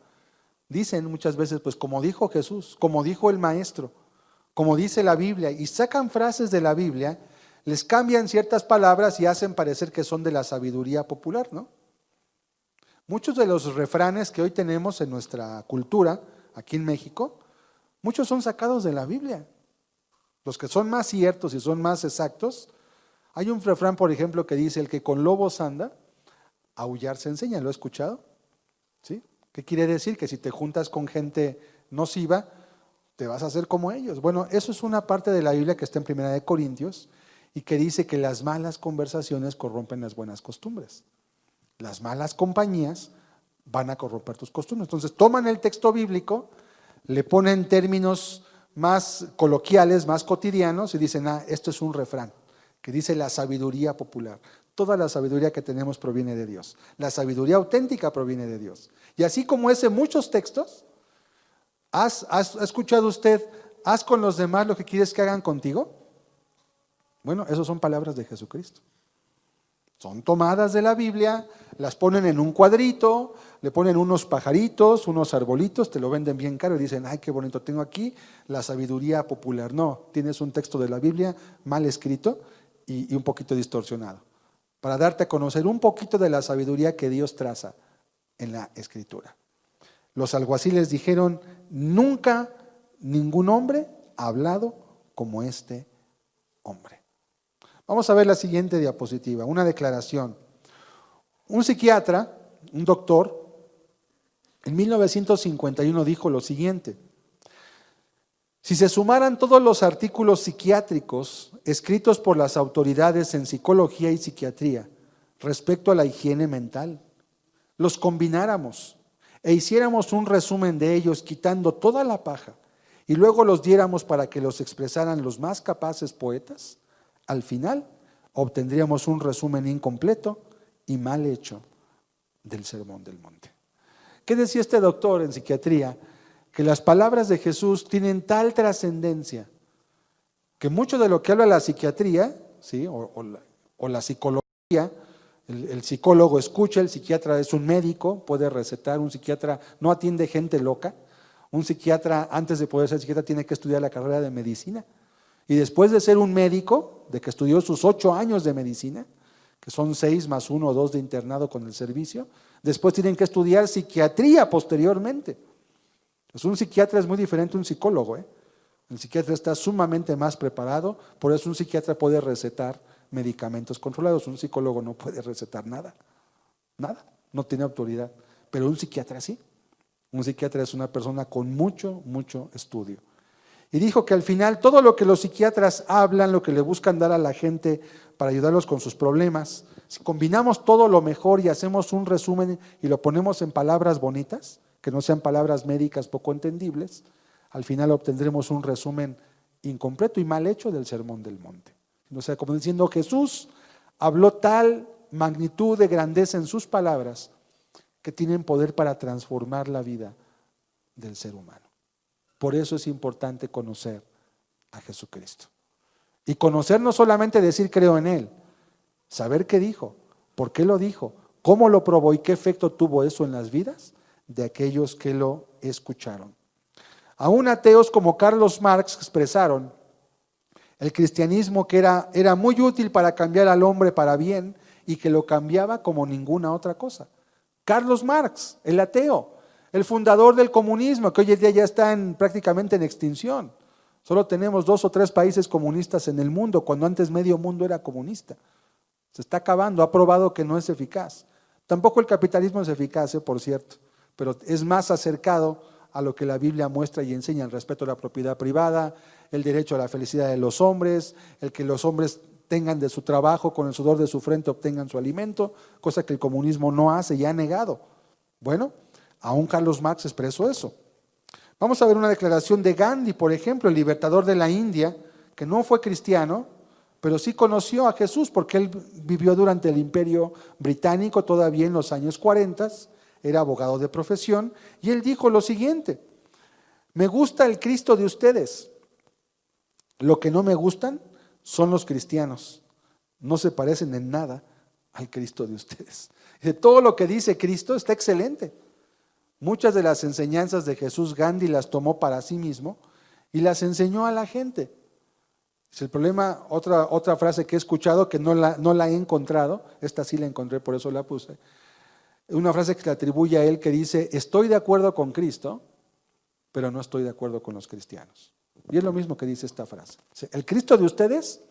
dicen muchas veces, pues como dijo Jesús, como dijo el Maestro, como dice la Biblia, y sacan frases de la Biblia, les cambian ciertas palabras y hacen parecer que son de la sabiduría popular, ¿no? Muchos de los refranes que hoy tenemos en nuestra cultura, aquí en México, muchos son sacados de la Biblia. Los que son más ciertos y son más exactos, hay un refrán, por ejemplo, que dice, el que con lobos anda, aullar se enseña. ¿Lo he escuchado? ¿Sí? ¿Qué quiere decir? Que si te juntas con gente nociva, te vas a hacer como ellos. Bueno, eso es una parte de la Biblia que está en 1 Corintios y que dice que las malas conversaciones corrompen las buenas costumbres. Las malas compañías van a corromper tus costumbres. Entonces toman el texto bíblico, le ponen términos más coloquiales, más cotidianos y dicen, esto es un refrán que dice la sabiduría popular. Toda la sabiduría que tenemos proviene de Dios. La sabiduría auténtica proviene de Dios. Y así como ese, muchos textos, ¿ha escuchado usted, haz con los demás lo que quieres que hagan contigo? Bueno, esas son palabras de Jesucristo. Son tomadas de la Biblia, las ponen en un cuadrito, le ponen unos pajaritos, unos arbolitos, te lo venden bien caro y dicen, ay, qué bonito, tengo aquí la sabiduría popular. No, tienes un texto de la Biblia mal escrito y un poquito distorsionado, para darte a conocer un poquito de la sabiduría que Dios traza en la Escritura. Los alguaciles dijeron, nunca ningún hombre ha hablado como este hombre. Vamos a ver la siguiente diapositiva, una declaración. Un psiquiatra, un doctor, en 1951 dijo lo siguiente: si se sumaran todos los artículos psiquiátricos escritos por las autoridades en psicología y psiquiatría respecto a la higiene mental, los combináramos e hiciéramos un resumen de ellos quitando toda la paja y luego los diéramos para que los expresaran los más capaces poetas, al final obtendríamos un resumen incompleto y mal hecho del Sermón del Monte. ¿Qué decía este doctor en psiquiatría? Que las palabras de Jesús tienen tal trascendencia que mucho de lo que habla la psiquiatría, ¿sí? o la psicología, el psicólogo escucha, el psiquiatra es un médico, puede recetar, un psiquiatra no atiende gente loca, un psiquiatra antes de poder ser psiquiatra tiene que estudiar la carrera de medicina y después de ser un médico, de que estudió sus 8 años de medicina, que son 6 más 1 o 2 de internado con el servicio, después tienen que estudiar psiquiatría posteriormente. Pues un psiquiatra es muy diferente a un psicólogo, ¿eh? El psiquiatra está sumamente más preparado, por eso un psiquiatra puede recetar medicamentos controlados, un psicólogo no puede recetar nada, no tiene autoridad, pero un psiquiatra sí. Un psiquiatra es una persona con mucho estudio. Y dijo que al final todo lo que los psiquiatras hablan, lo que le buscan dar a la gente para ayudarlos con sus problemas, si combinamos todo lo mejor y hacemos un resumen y lo ponemos en palabras bonitas, que no sean palabras médicas poco entendibles, al final obtendremos un resumen incompleto y mal hecho del Sermón del Monte. O sea, como diciendo, Jesús habló tal magnitud de grandeza en sus palabras que tienen poder para transformar la vida del ser humano. Por eso es importante conocer a Jesucristo. Y conocer no solamente decir creo en Él, saber qué dijo, por qué lo dijo, cómo lo probó y qué efecto tuvo eso en las vidas de aquellos que lo escucharon. Aún ateos como Carlos Marx expresaron el cristianismo que era muy útil para cambiar al hombre para bien y que lo cambiaba como ninguna otra cosa. Carlos Marx, el ateo, el fundador del comunismo, que hoy en día ya está prácticamente en extinción. Solo tenemos 2 o 3 países comunistas en el mundo, cuando antes medio mundo era comunista. Se está acabando, ha probado que no es eficaz. Tampoco el capitalismo es eficaz, por cierto, pero es más acercado a lo que la Biblia muestra y enseña: el respeto a la propiedad privada, el derecho a la felicidad de los hombres, el que los hombres tengan de su trabajo, con el sudor de su frente obtengan su alimento, cosa que el comunismo no hace y ha negado. Bueno, aún Carlos Marx expresó eso. Vamos a ver una declaración de Gandhi, por ejemplo, el libertador de la India, que no fue cristiano, pero sí conoció a Jesús porque él vivió durante el Imperio Británico, todavía en los años 40, era abogado de profesión, y él dijo lo siguiente: me gusta el Cristo de ustedes, lo que no me gustan son los cristianos, no se parecen en nada al Cristo de ustedes. De todo lo que dice Cristo está excelente. Muchas de las enseñanzas de Jesús Gandhi las tomó para sí mismo y las enseñó a la gente. Es el problema, otra frase que he escuchado que no la he encontrado, esta sí la encontré, por eso la puse. Una frase que le atribuye a él que dice: estoy de acuerdo con Cristo, pero no estoy de acuerdo con los cristianos. Y es lo mismo que dice esta frase. El Cristo de ustedes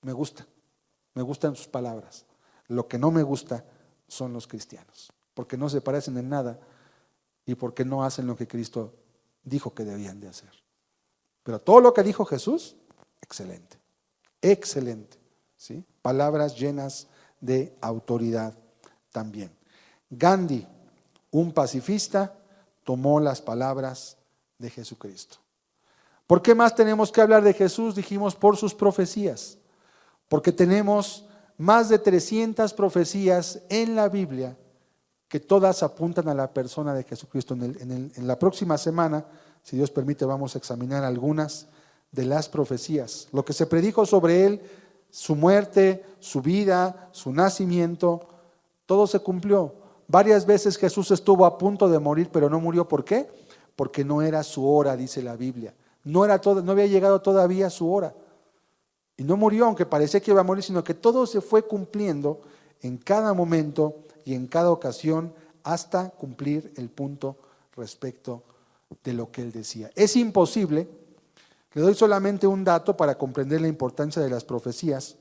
me gustan sus palabras. Lo que no me gusta son los cristianos, porque no se parecen en nada y porque no hacen lo que Cristo dijo que debían de hacer. Pero todo lo que dijo Jesús, excelente, excelente, ¿sí? Palabras llenas de autoridad también. Gandhi, un pacifista, tomó las palabras de Jesucristo. ¿Por qué más tenemos que hablar de Jesús? Dijimos por sus profecías. Porque tenemos más de 300 profecías en la Biblia que todas apuntan a la persona de Jesucristo. En la próxima semana, si Dios permite, vamos a examinar algunas de las profecías. Lo que se predijo sobre Él, su muerte, su vida, su nacimiento, todo se cumplió. Varias veces Jesús estuvo a punto de morir, pero no murió. ¿Por qué? Porque no era su hora, dice la Biblia. No había llegado todavía su hora. Y no murió, aunque parecía que iba a morir, sino que todo se fue cumpliendo en cada momento y en cada ocasión hasta cumplir el punto respecto de lo que Él decía. Es imposible, le doy solamente un dato para comprender la importancia de las profecías.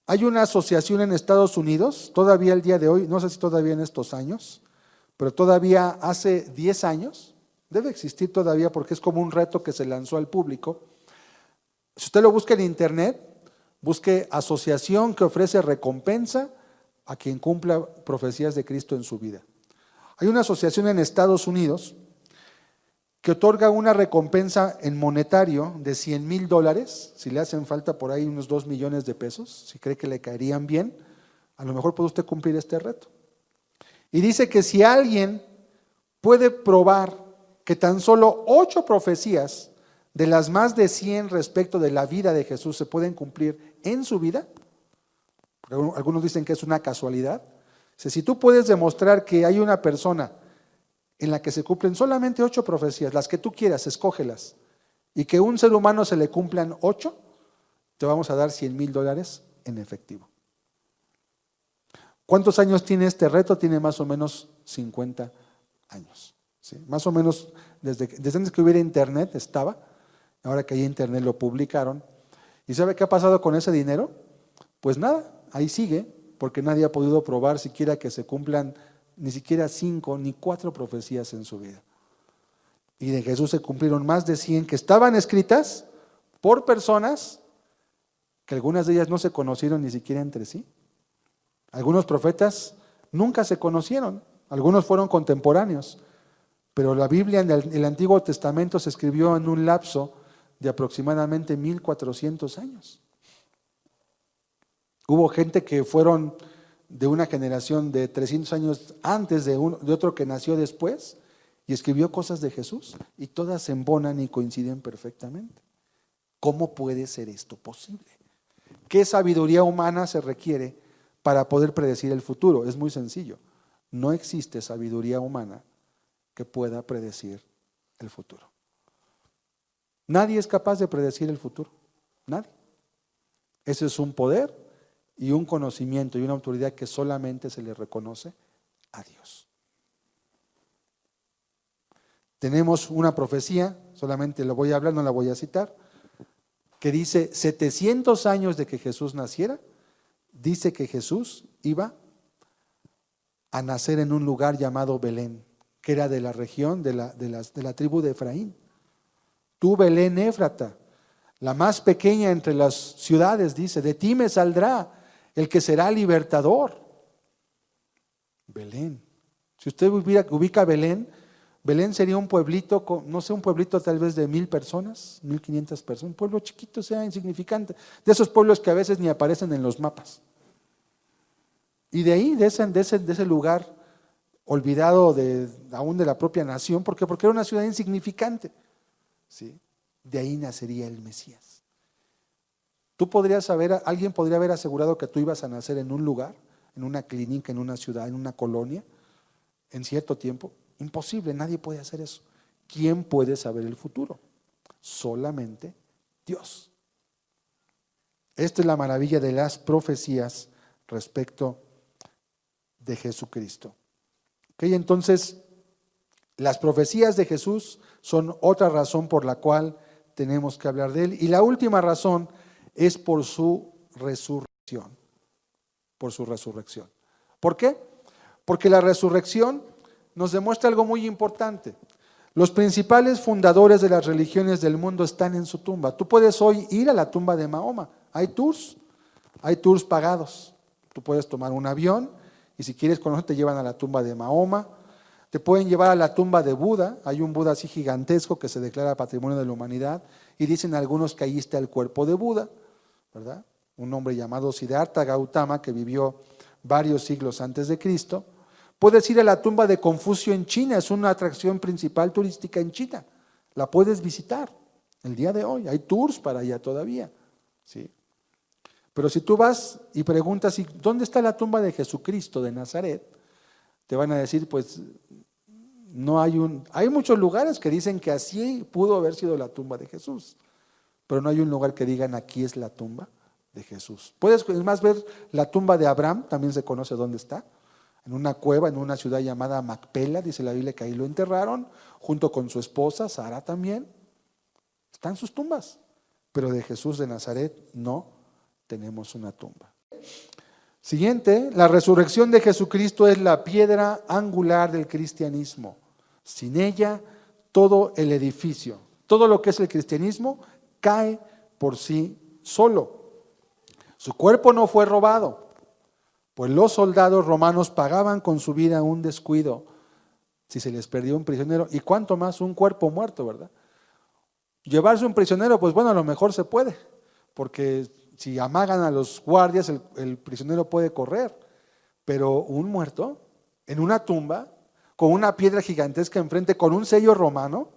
Hay una asociación en Estados Unidos, todavía el día de hoy, no sé si todavía en estos años, pero todavía hace 10 años, debe existir todavía porque es como un reto que se lanzó al público. Si usted lo busca en internet, busque asociación que ofrece recompensa a quien cumpla profecías de Cristo en su vida. Hay una asociación en Estados Unidos que otorga una recompensa en monetario de $100,000, si le hacen falta por ahí unos 2 millones de pesos, si cree que le caerían bien, a lo mejor puede usted cumplir este reto. Y dice que si alguien puede probar que tan solo 8 profecías de las más de 100 respecto de la vida de Jesús se pueden cumplir en su vida, algunos dicen que es una casualidad. Si tú puedes demostrar que hay una persona en la que se cumplen solamente 8 profecías, las que tú quieras, escógelas, y que un ser humano se le cumplan 8, te vamos a dar $100,000 en efectivo. ¿Cuántos años tiene este reto? Tiene más o menos 50 años. ¿Sí? Más o menos desde antes que hubiera internet estaba, ahora que hay internet lo publicaron. ¿Y sabe qué ha pasado con ese dinero? Pues nada, ahí sigue, porque nadie ha podido probar siquiera que se cumplan ni siquiera 5 ni 4 profecías en su vida. Y de Jesús se cumplieron más de 100 que estaban escritas por personas que algunas de ellas no se conocieron ni siquiera entre sí. Algunos profetas nunca se conocieron, algunos fueron contemporáneos, pero la Biblia en el Antiguo Testamento se escribió en un lapso de aproximadamente 1400 años. Hubo gente que fueron de una generación de 300 años antes de otro que nació después y escribió cosas de Jesús y todas se embonan y coinciden perfectamente. ¿Cómo puede ser esto posible? ¿Qué sabiduría humana se requiere para poder predecir el futuro? Es muy sencillo. No existe sabiduría humana que pueda predecir el futuro. Nadie es capaz de predecir el futuro. Nadie. Ese es un poder y un conocimiento y una autoridad que solamente se le reconoce a Dios. Tenemos una profecía, solamente lo voy a hablar, no la voy a citar, que dice 700 años de que Jesús naciera, dice que Jesús iba a nacer en un lugar llamado Belén, que era de la región de la tribu de Efraín. Tú, Belén Éfrata, la más pequeña entre las ciudades, dice, de ti me saldrá el que será libertador. Belén. Si usted ubica Belén, Belén sería un pueblito, no sé, un pueblito tal vez de 1,000 personas, 1,500 personas, un pueblo chiquito, sea insignificante, de esos pueblos que a veces ni aparecen en los mapas. Y de ahí, de ese lugar olvidado aún de la propia nación, ¿por qué? Porque era una ciudad insignificante. ¿Sí? De ahí nacería el Mesías. Alguien podría haber asegurado que tú ibas a nacer en un lugar, en una clínica, en una ciudad, en una colonia, en cierto tiempo. Imposible, nadie puede hacer eso. ¿Quién puede saber el futuro? Solamente Dios. Esta es la maravilla de las profecías respecto de Jesucristo. Entonces, las profecías de Jesús son otra razón por la cual tenemos que hablar de Él. Y la última razón es por su resurrección. Por su resurrección. ¿Por qué? Porque la resurrección nos demuestra algo muy importante. Los principales fundadores de las religiones del mundo están en su tumba. Tú puedes hoy ir a la tumba de Mahoma. Hay tours pagados. Tú puedes tomar un avión y si quieres conocer te llevan a la tumba de Mahoma. Te pueden llevar a la tumba de Buda. Hay un Buda así gigantesco que se declara patrimonio de la humanidad y dicen algunos que ahí está el cuerpo de Buda, ¿verdad? Un hombre llamado Siddhartha Gautama que vivió varios siglos antes de Cristo. Puedes ir a la tumba de Confucio en China, es una atracción principal turística en China. La puedes visitar el día de hoy, hay tours para allá todavía, ¿sí? Pero si tú vas y preguntas, ¿dónde está la tumba de Jesucristo de Nazaret? Te van a decir, pues, no hay muchos lugares que dicen que así pudo haber sido la tumba de Jesús, pero no hay un lugar que digan aquí es la tumba de Jesús. Puedes más ver la tumba de Abraham, también se conoce dónde está, en una cueva, en una ciudad llamada Macpela, dice la Biblia que ahí lo enterraron, junto con su esposa, Sara también. Están sus tumbas, pero de Jesús de Nazaret no tenemos una tumba. Siguiente, la resurrección de Jesucristo es la piedra angular del cristianismo. Sin ella, todo el edificio, todo lo que es el cristianismo, cae por sí solo. Su cuerpo no fue robado, pues los soldados romanos pagaban con su vida un descuido si se les perdió un prisionero, y cuánto más un cuerpo muerto, ¿verdad? Llevarse un prisionero, pues bueno, a lo mejor se puede, porque si amagan a los guardias, el prisionero puede correr, pero un muerto en una tumba, con una piedra gigantesca enfrente, con un sello romano,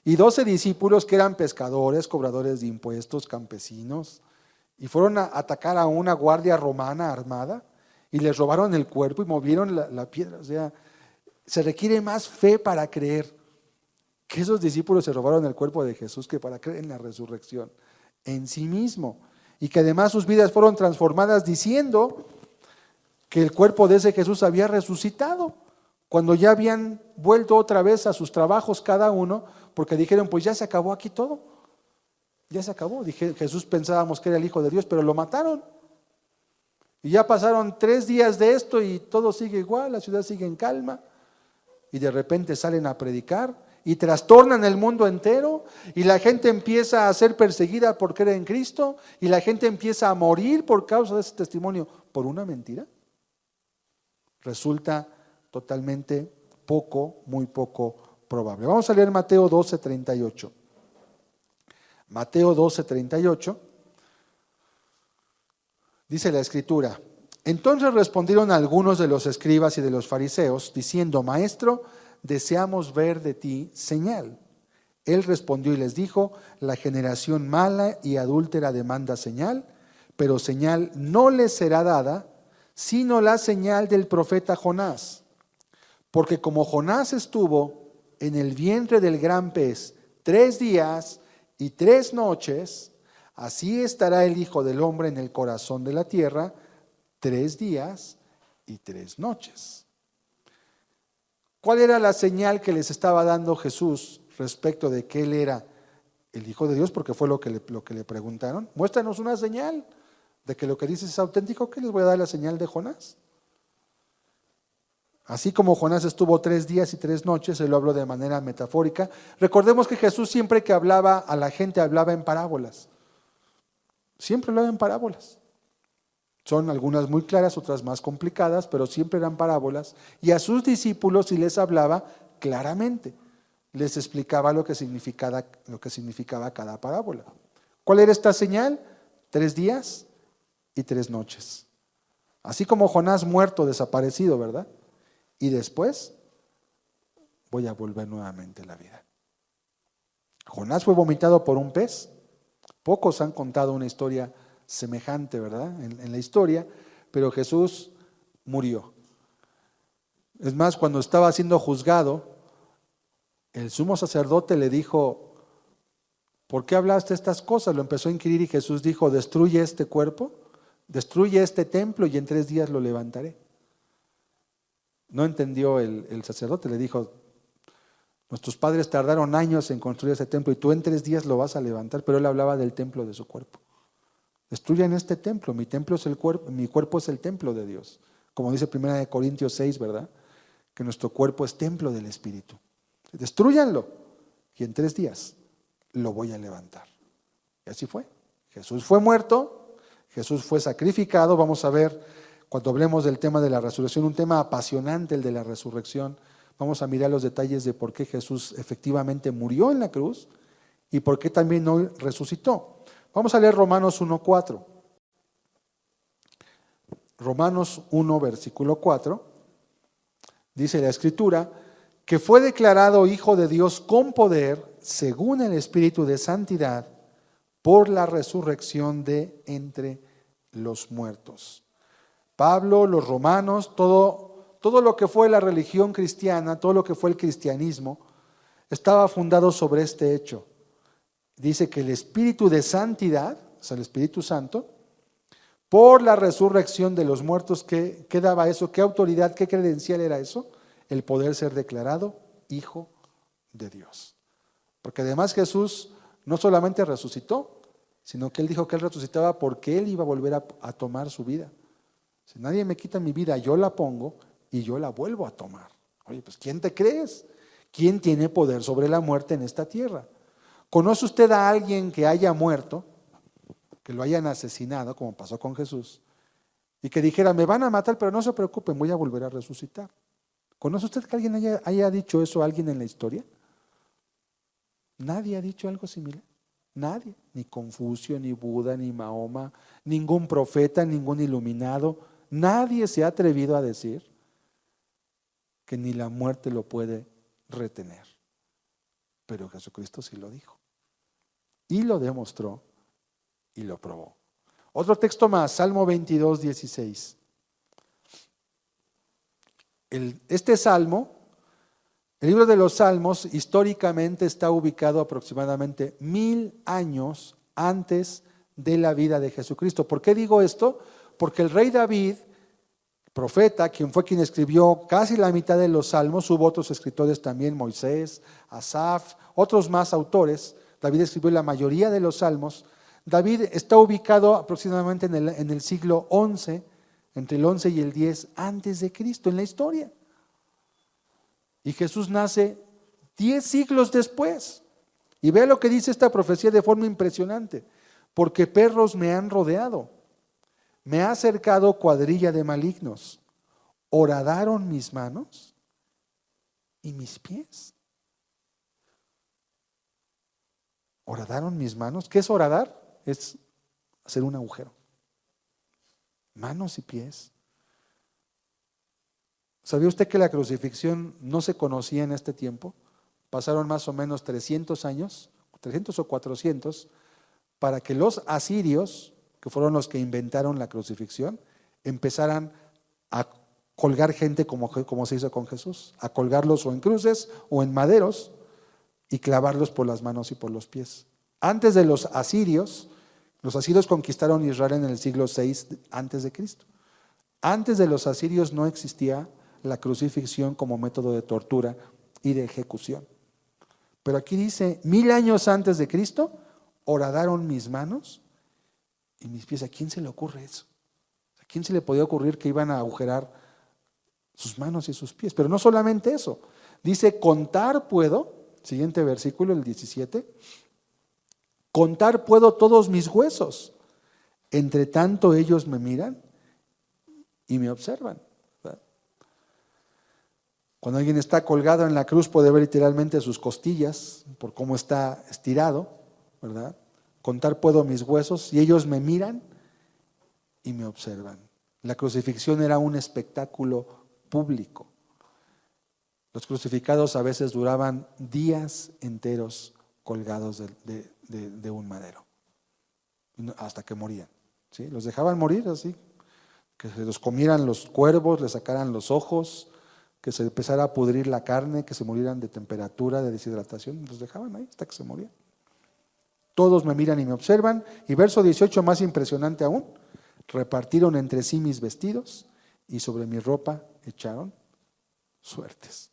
y 12 discípulos que eran pescadores, cobradores de impuestos, campesinos, y fueron a atacar a una guardia romana armada, y les robaron el cuerpo y movieron la piedra. O sea, se requiere más fe para creer que esos discípulos se robaron el cuerpo de Jesús que para creer en la resurrección en sí mismo. Y que además sus vidas fueron transformadas diciendo que el cuerpo de ese Jesús había resucitado, cuando ya habían vuelto otra vez a sus trabajos cada uno, porque dijeron, pues ya se acabó aquí todo, ya se acabó. Jesús pensábamos que era el Hijo de Dios, pero lo mataron. Y ya pasaron 3 días de esto y todo sigue igual, la ciudad sigue en calma, y de repente salen a predicar y trastornan el mundo entero, y la gente empieza a ser perseguida por creer en Cristo, y la gente empieza a morir por causa de ese testimonio, por una mentira. Resulta totalmente muy poco probable. Vamos a leer Mateo 12:38. Mateo 12:38. Dice la Escritura: entonces respondieron algunos de los escribas y de los fariseos, diciendo, Maestro, deseamos ver de ti señal. Él respondió y les dijo, la generación mala y adúltera demanda señal, pero señal no les será dada, sino la señal del profeta Jonás. Porque como Jonás estuvo en el vientre del gran pez 3 días y 3 noches, así estará el Hijo del Hombre en el corazón de la tierra 3 días y 3 noches. ¿Cuál era la señal que les estaba dando Jesús respecto de que Él era el Hijo de Dios? Porque fue lo que le preguntaron. Muéstranos una señal de que lo que dices es auténtico. ¿Qué les voy a dar la señal de Jonás? Así como Jonás estuvo 3 días y 3 noches, Él lo habló de manera metafórica. Recordemos que Jesús siempre que hablaba a la gente hablaba en parábolas. Siempre hablaba en parábolas. Son algunas muy claras, otras más complicadas, pero siempre eran parábolas. Y a sus discípulos sí les hablaba claramente. Les explicaba lo que significaba cada parábola. ¿Cuál era esta señal? 3 días y 3 noches. Así como Jonás muerto, desaparecido, ¿verdad? Y después voy a volver nuevamente a la vida. Jonás fue vomitado por un pez. Pocos han contado una historia semejante, ¿verdad? En la historia, pero Jesús murió. Es más, cuando estaba siendo juzgado, el sumo sacerdote le dijo, ¿por qué hablaste estas cosas? Lo empezó a inquirir y Jesús dijo, destruye este cuerpo, destruye este templo y en 3 días lo levantaré. No entendió el sacerdote, le dijo, nuestros padres tardaron años en construir ese templo y tú en 3 días lo vas a levantar, pero él hablaba del templo de su cuerpo. Destruyan este templo, mi templo es el cuerpo, mi cuerpo es el templo de Dios. Como dice 1 Corintios 6, ¿verdad? Que nuestro cuerpo es templo del Espíritu. Destrúyanlo y en 3 días lo voy a levantar. Y así fue. Jesús fue muerto, Jesús fue sacrificado. Vamos a ver cuando hablemos del tema de la resurrección, un tema apasionante el de la resurrección, vamos a mirar los detalles de por qué Jesús efectivamente murió en la cruz y por qué también hoy resucitó. Vamos a leer Romanos 1:4. Romanos 1, versículo 4, dice la Escritura, que fue declarado Hijo de Dios con poder, según el Espíritu de Santidad, por la resurrección de entre los muertos. Pablo, los romanos, todo lo que fue la religión cristiana, todo lo que fue el cristianismo, estaba fundado sobre este hecho. Dice que el Espíritu de Santidad, o sea, el Espíritu Santo, por la resurrección de los muertos, ¿qué daba eso? ¿Qué autoridad, qué credencial era eso? El poder ser declarado Hijo de Dios. Porque además Jesús no solamente resucitó, sino que Él dijo que Él resucitaba porque Él iba a volver a tomar su vida. Si nadie me quita mi vida, yo la pongo y yo la vuelvo a tomar. Oye, pues ¿quién te crees? ¿Quién tiene poder sobre la muerte en esta tierra? ¿Conoce usted a alguien que haya muerto, que lo hayan asesinado, como pasó con Jesús, y que dijera, me van a matar, pero no se preocupen, voy a volver a resucitar? ¿Conoce usted que alguien haya dicho eso a alguien en la historia? Nadie ha dicho algo similar. Nadie, ni Confucio, ni Buda, ni Mahoma, ningún profeta, ningún iluminado, nadie se ha atrevido a decir que ni la muerte lo puede retener. Pero Jesucristo sí lo dijo, y lo demostró, y lo probó. Otro texto más, Salmo 22, 16. Este salmo, el libro de los Salmos, históricamente está ubicado aproximadamente 1000 años antes de la vida de Jesucristo. ¿Por qué digo esto? Porque el rey David, profeta, quien escribió casi la mitad de los Salmos, hubo otros escritores también, Moisés, Asaf, otros más autores. David escribió la mayoría de los Salmos. David está ubicado aproximadamente en el siglo XI, entre el 11 y el 10 antes de Cristo en la historia. Y Jesús nace 10 siglos después. Y vea lo que dice esta profecía de forma impresionante. Porque perros me han rodeado, me ha acercado cuadrilla de malignos, horadaron mis manos y mis pies. ¿Horadaron mis manos? ¿Qué es horadar? Es hacer un agujero. Manos y pies. ¿Sabía usted que la crucifixión no se conocía en este tiempo? Pasaron más o menos 300 años, 300 o 400, para que los asirios, que fueron los que inventaron la crucifixión, empezaran a colgar gente como se hizo con Jesús, a colgarlos o en cruces o en maderos y clavarlos por las manos y por los pies. Antes de los asirios conquistaron Israel en el siglo VI antes de Cristo. Antes de los asirios no existía la crucifixión como método de tortura y de ejecución. Pero aquí dice, 1000 años antes de Cristo, horadaron mis manos y mis pies. ¿A quién se le ocurre eso? ¿A quién se le podía ocurrir que iban a agujerar sus manos y sus pies? Pero no solamente eso. Dice, contar puedo, siguiente versículo, el 17, contar puedo todos mis huesos. Entre tanto ellos me miran y me observan. Cuando alguien está colgado en la cruz puede ver literalmente sus costillas por cómo está estirado, ¿verdad? Contar puedo mis huesos y ellos me miran y me observan. La crucifixión era un espectáculo público. Los crucificados a veces duraban días enteros colgados de un madero hasta que morían, ¿sí? Los dejaban morir así, que se los comieran los cuervos, les sacaran los ojos, que se empezara a pudrir la carne, que se murieran de temperatura, de deshidratación. Los dejaban ahí hasta que se morían. Todos me miran y me observan. Y verso 18, más impresionante aún, repartieron entre sí mis vestidos y sobre mi ropa echaron suertes.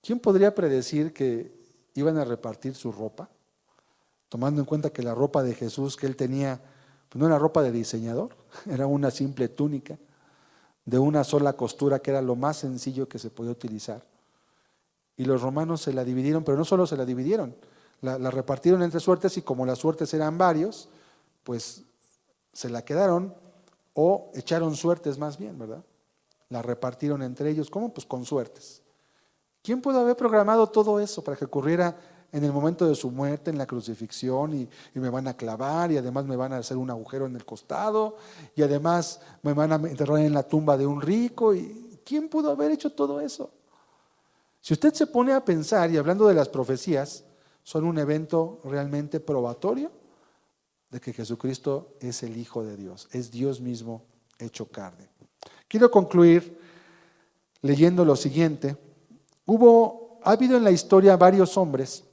¿Quién podría predecir que iban a repartir su ropa? Tomando en cuenta que la ropa de Jesús que él tenía, pues no era ropa de diseñador, era una simple túnica de una sola costura, que era lo más sencillo que se podía utilizar. Y los romanos se la dividieron, pero no solo se la dividieron, la repartieron entre suertes, y como las suertes eran varios, pues se la quedaron o echaron suertes más bien, ¿verdad? La repartieron entre ellos. ¿Cómo? Pues con suertes. ¿Quién pudo haber programado todo eso para que ocurriera en el momento de su muerte, en la crucifixión, y me van a clavar, y además me van a hacer un agujero en el costado, y además me van a enterrar en la tumba de un rico? ¿Y quién pudo haber hecho todo eso? Si usted se pone a pensar, y hablando de las profecías, son un evento realmente probatorio de que Jesucristo es el Hijo de Dios, es Dios mismo hecho carne. Quiero concluir leyendo lo siguiente. Ha habido en la historia varios hombres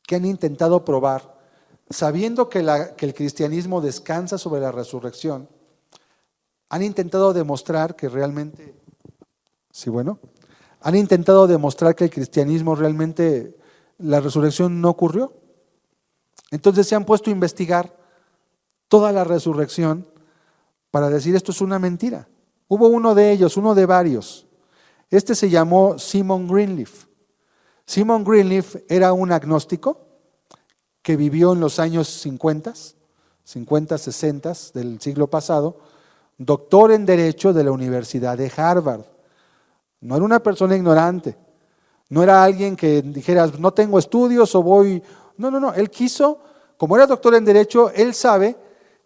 que han intentado probar, sabiendo que el cristianismo descansa sobre la resurrección, han intentado demostrar que realmente, han intentado demostrar que el cristianismo realmente, la resurrección no ocurrió. Entonces se han puesto a investigar toda la resurrección para decir esto es una mentira. Hubo uno de ellos, uno de varios. Este se llamó Simon Greenleaf. Simon Greenleaf era un agnóstico que vivió en los años 50, 60 del siglo pasado, doctor en Derecho de la Universidad de Harvard. No era una persona ignorante, no era alguien que dijeras, no tengo estudios o voy... No, él quiso, como era doctor en Derecho, él sabe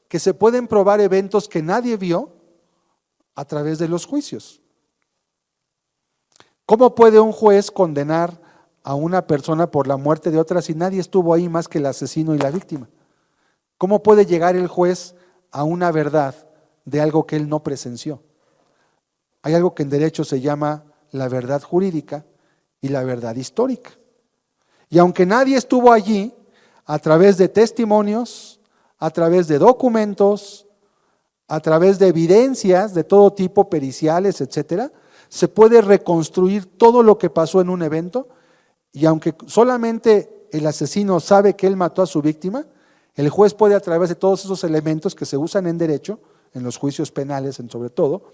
que se pueden probar eventos que nadie vio a través de los juicios. ¿Cómo puede un juez condenar a una persona por la muerte de otra si nadie estuvo ahí más que el asesino y la víctima? ¿Cómo puede llegar el juez a una verdad de algo que él no presenció? Hay algo que en derecho se llama la verdad jurídica y la verdad histórica. Y aunque nadie estuvo allí, a través de testimonios, a través de documentos, a través de evidencias de todo tipo, periciales, etcétera, se puede reconstruir todo lo que pasó en un evento, y aunque solamente el asesino sabe que él mató a su víctima, el juez puede, a través de todos esos elementos que se usan en derecho, en los juicios penales sobre todo,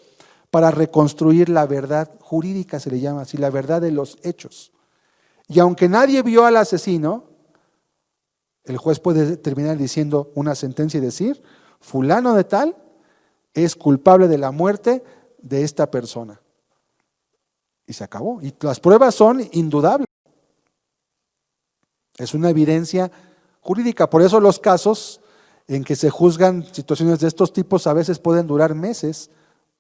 para reconstruir la verdad jurídica, se le llama así, la verdad de los hechos. Y aunque nadie vio al asesino, el juez puede terminar diciendo una sentencia y decir, fulano de tal es culpable de la muerte de esta persona. Y se acabó. Y las pruebas son indudables. Es una evidencia jurídica. Por eso los casos en que se juzgan situaciones de estos tipos a veces pueden durar meses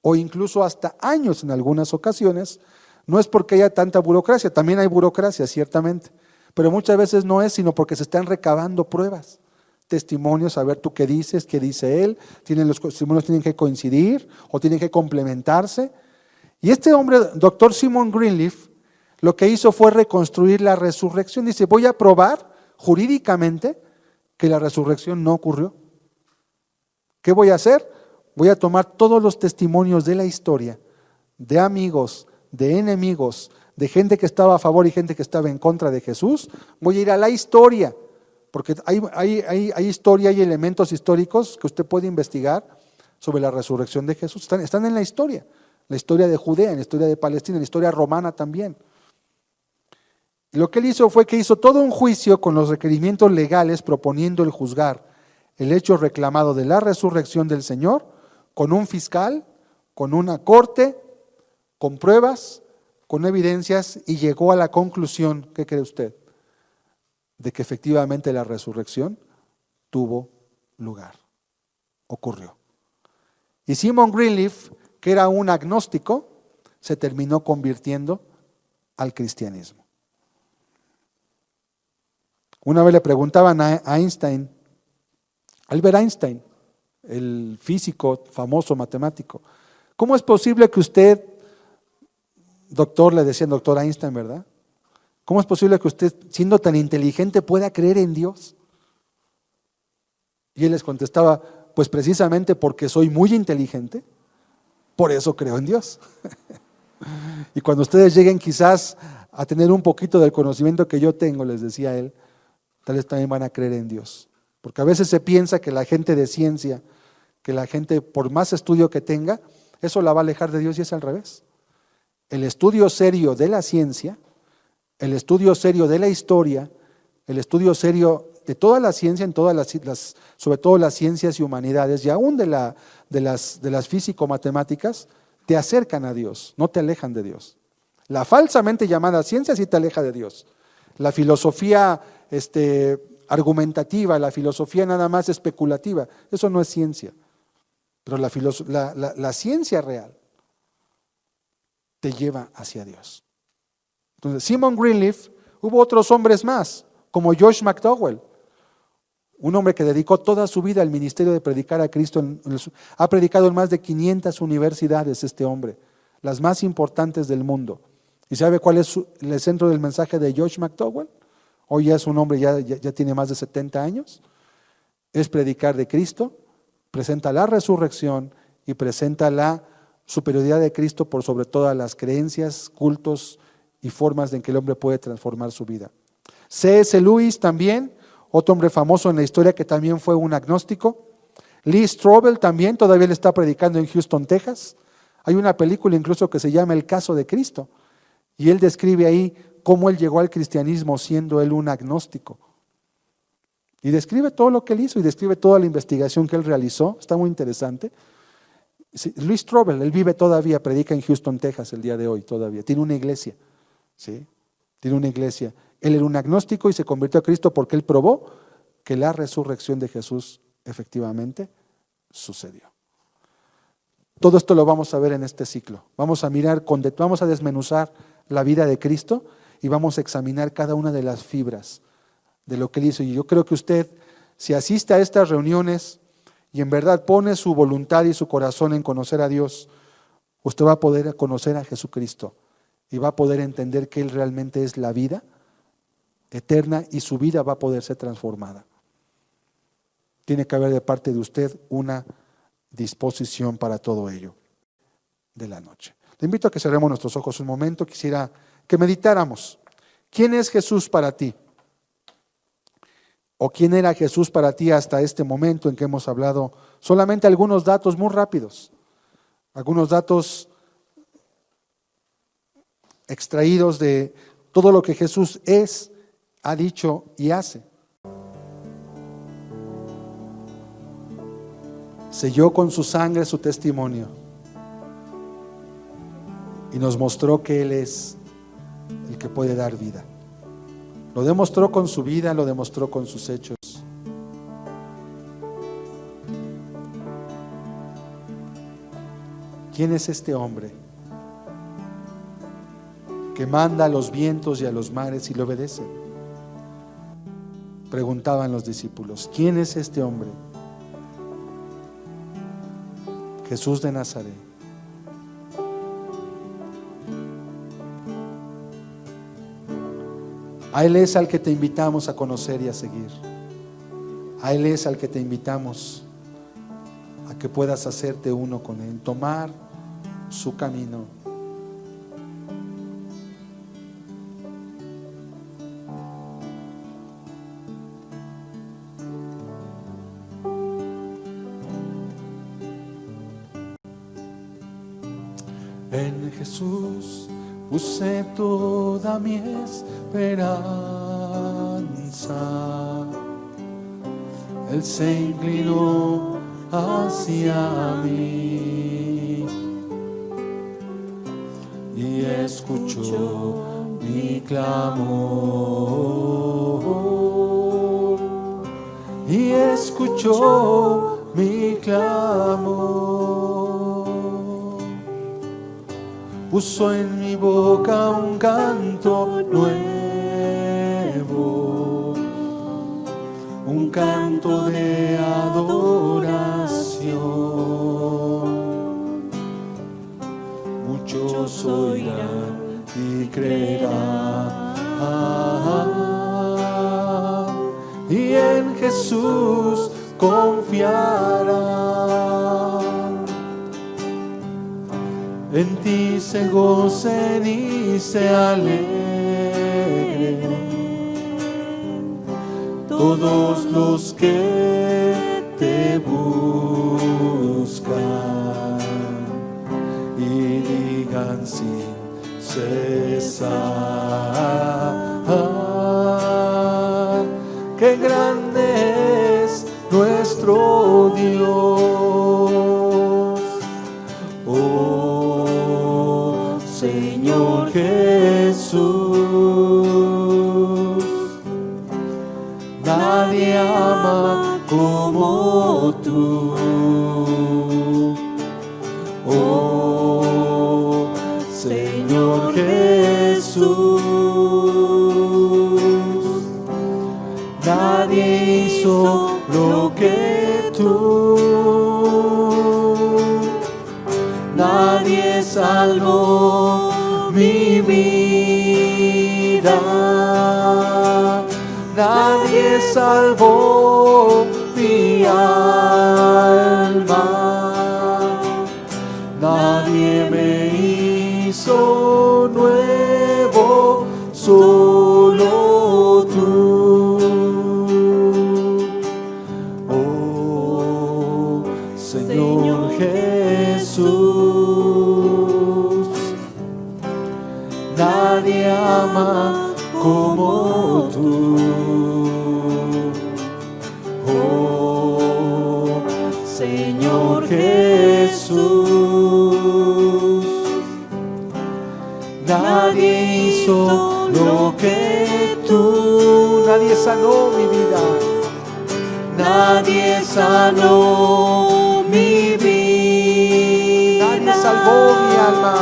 o incluso hasta años en algunas ocasiones. No es porque haya tanta burocracia, también hay burocracia, ciertamente, pero muchas veces no es sino porque se están recabando pruebas, testimonios, a ver tú qué dices, qué dice él, los testimonios tienen que coincidir o tienen que complementarse. Y este hombre, doctor Simon Greenleaf, lo que hizo fue reconstruir la resurrección. Dice, voy a probar jurídicamente que la resurrección no ocurrió. ¿Qué voy a hacer? Voy a tomar todos los testimonios de la historia, de amigos, de enemigos, de gente que estaba a favor y gente que estaba en contra de Jesús. Voy a ir a la historia, porque hay historia, hay elementos históricos que usted puede investigar sobre la resurrección de Jesús. Están en la historia de Judea, en la historia de Palestina, en la historia romana también. Y lo que él hizo fue que hizo todo un juicio con los requerimientos legales, proponiendo el juzgar el hecho reclamado de la resurrección del Señor, con un fiscal, con una corte, con pruebas, con evidencias, y llegó a la conclusión, ¿qué cree usted? De que efectivamente la resurrección tuvo lugar, ocurrió. Y Simon Greenleaf, que era un agnóstico, se terminó convirtiendo al cristianismo. Una vez le preguntaban a Einstein, Albert Einstein, el físico famoso matemático, ¿cómo es posible que usted, doctor, le decían doctor Einstein, ¿verdad? ¿Cómo es posible que usted, siendo tan inteligente, pueda creer en Dios? Y él les contestaba, pues precisamente porque soy muy inteligente, por eso creo en Dios. Y cuando ustedes lleguen quizás a tener un poquito del conocimiento que yo tengo, les decía él, tal vez también van a creer en Dios. Porque a veces se piensa que la gente de ciencia, que la gente por más estudio que tenga, eso la va a alejar de Dios, y es al revés. El estudio serio de la ciencia, el estudio serio de la historia, el estudio serio de toda la ciencia, sobre todo las ciencias y humanidades, y aún de las físico-matemáticas, te acercan a Dios, no te alejan de Dios. La falsamente llamada ciencia sí te aleja de Dios. La filosofía argumentativa, la filosofía nada más especulativa, eso no es ciencia. Pero la ciencia real te lleva hacia Dios. Entonces, Simon Greenleaf, hubo otros hombres más, como Josh McDowell, un hombre que dedicó toda su vida al ministerio de predicar a Cristo. Ha predicado en más de 500 universidades este hombre, las más importantes del mundo. ¿Y sabe cuál es el centro del mensaje de Josh McDowell? Hoy ya es un hombre, ya tiene más de 70 años. Es predicar de Cristo, presenta la resurrección y presenta la superioridad de Cristo por sobre todas las creencias, cultos y formas en que el hombre puede transformar su vida. C.S. Lewis también, otro hombre famoso en la historia que también fue un agnóstico. Lee Strobel también, todavía le está predicando en Houston, Texas. Hay una película incluso que se llama El caso de Cristo. Y él describe ahí cómo él llegó al cristianismo siendo él un agnóstico. Y describe todo lo que él hizo y describe toda la investigación que él realizó. Está muy interesante. Sí, Lee Strobel, él vive todavía, predica en Houston, Texas el día de hoy todavía. Tiene una iglesia, ¿sí? Tiene una iglesia. Él era un agnóstico y se convirtió a Cristo porque él probó que la resurrección de Jesús efectivamente sucedió. Todo esto lo vamos a ver en este ciclo. Vamos a mirar, vamos a desmenuzar la vida de Cristo y vamos a examinar cada una de las fibras de lo que él hizo. Y yo creo que usted, si asiste a estas reuniones y en verdad pone su voluntad y su corazón en conocer a Dios, usted va a poder conocer a Jesucristo y va a poder entender que Él realmente es la vida eterna y su vida va a poder ser transformada. Tiene que haber de parte de usted una disposición para todo ello de la noche. Le invito a que cerremos nuestros ojos un momento. Quisiera que meditáramos. ¿Quién es Jesús para ti? ¿O quién era Jesús para ti hasta este momento en que hemos hablado? Solamente algunos datos muy rápidos. Algunos datos extraídos de todo lo que Jesús es, ha dicho y hace. Selló con su sangre su testimonio y nos mostró que Él es el que puede dar vida. Lo demostró con su vida, lo demostró con sus hechos. ¿Quién es este hombre que manda a los vientos y a los mares y le obedecen? Preguntaban los discípulos, ¿quién es este hombre? Jesús de Nazaret. A Él es al que te invitamos a conocer y a seguir. A Él es al que te invitamos a que puedas hacerte uno con Él, tomar su camino. En Jesús puse toda mi esperanza. Él se inclinó hacia mí y escuchó mi clamor. Y escuchó mi clamor. Puso en mi boca un canto nuevo, un canto de adoración. Muchos oirán y creerán, y en Jesús confiarán. En ti se gocen y se alegren todos los que te buscan y digan sin cesar, qué grande es nuestro Dios. Oh Señor Jesús. Nadie ama como tú. Oh, Señor Jesús. Nadie hizo lo que tú. Nadie salvó mi vida. Nadie salvó mi alma. Nadie me hizo nuevo, solo tú. Oh, Señor Jesús. Nadie ama como tú. Oh, Señor Jesús. Nadie hizo lo que tú. Nadie sanó mi vida. Nadie sanó mi vida. Nadie salvó mi alma.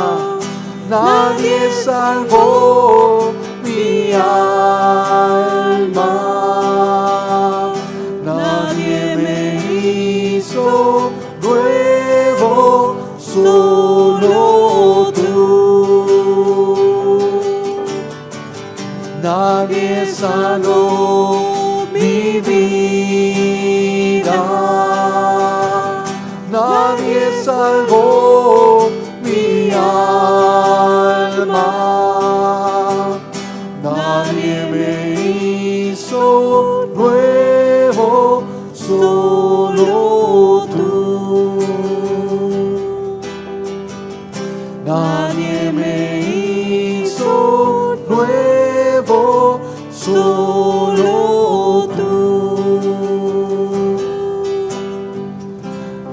Nadie salvó mi alma. Nadie me hizo nuevo, solo tú. Nadie sanó mi vida. Nadie salvó mi alma. Nadie me hizo nuevo, solo tú. Nadie me hizo nuevo, solo tú.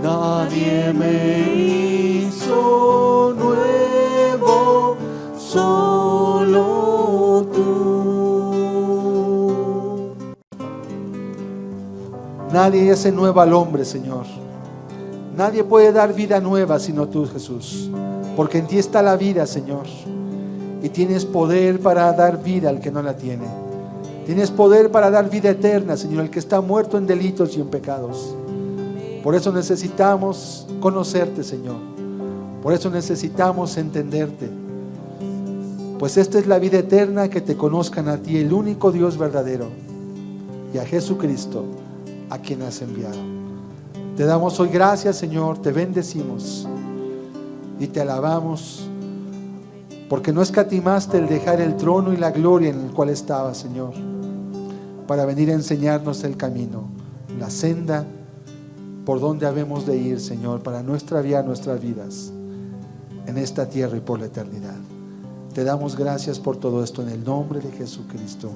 Nadie me hizo nuevo, solo tú. Nadie hace nuevo al hombre, Señor. Nadie puede dar vida nueva sino tú, Jesús. Porque en ti está la vida, Señor. Y tienes poder para dar vida al que no la tiene. Tienes poder para dar vida eterna, Señor, al que está muerto en delitos y en pecados. Por eso necesitamos conocerte, Señor. Por eso necesitamos entenderte. Pues esta es la vida eterna, que te conozcan a ti, el único Dios verdadero, y a Jesucristo, a quien has enviado. Te damos hoy gracias, Señor, te bendecimos y te alabamos, porque no escatimaste el dejar el trono y la gloria en el cual estabas, Señor, para venir a enseñarnos el camino, la senda por donde habemos de ir, Señor, para nuestra vida, nuestras vidas en esta tierra y por la eternidad. Te damos gracias por todo esto en el nombre de Jesucristo.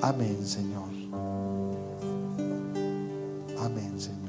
Amén, Señor. Amén, Señor.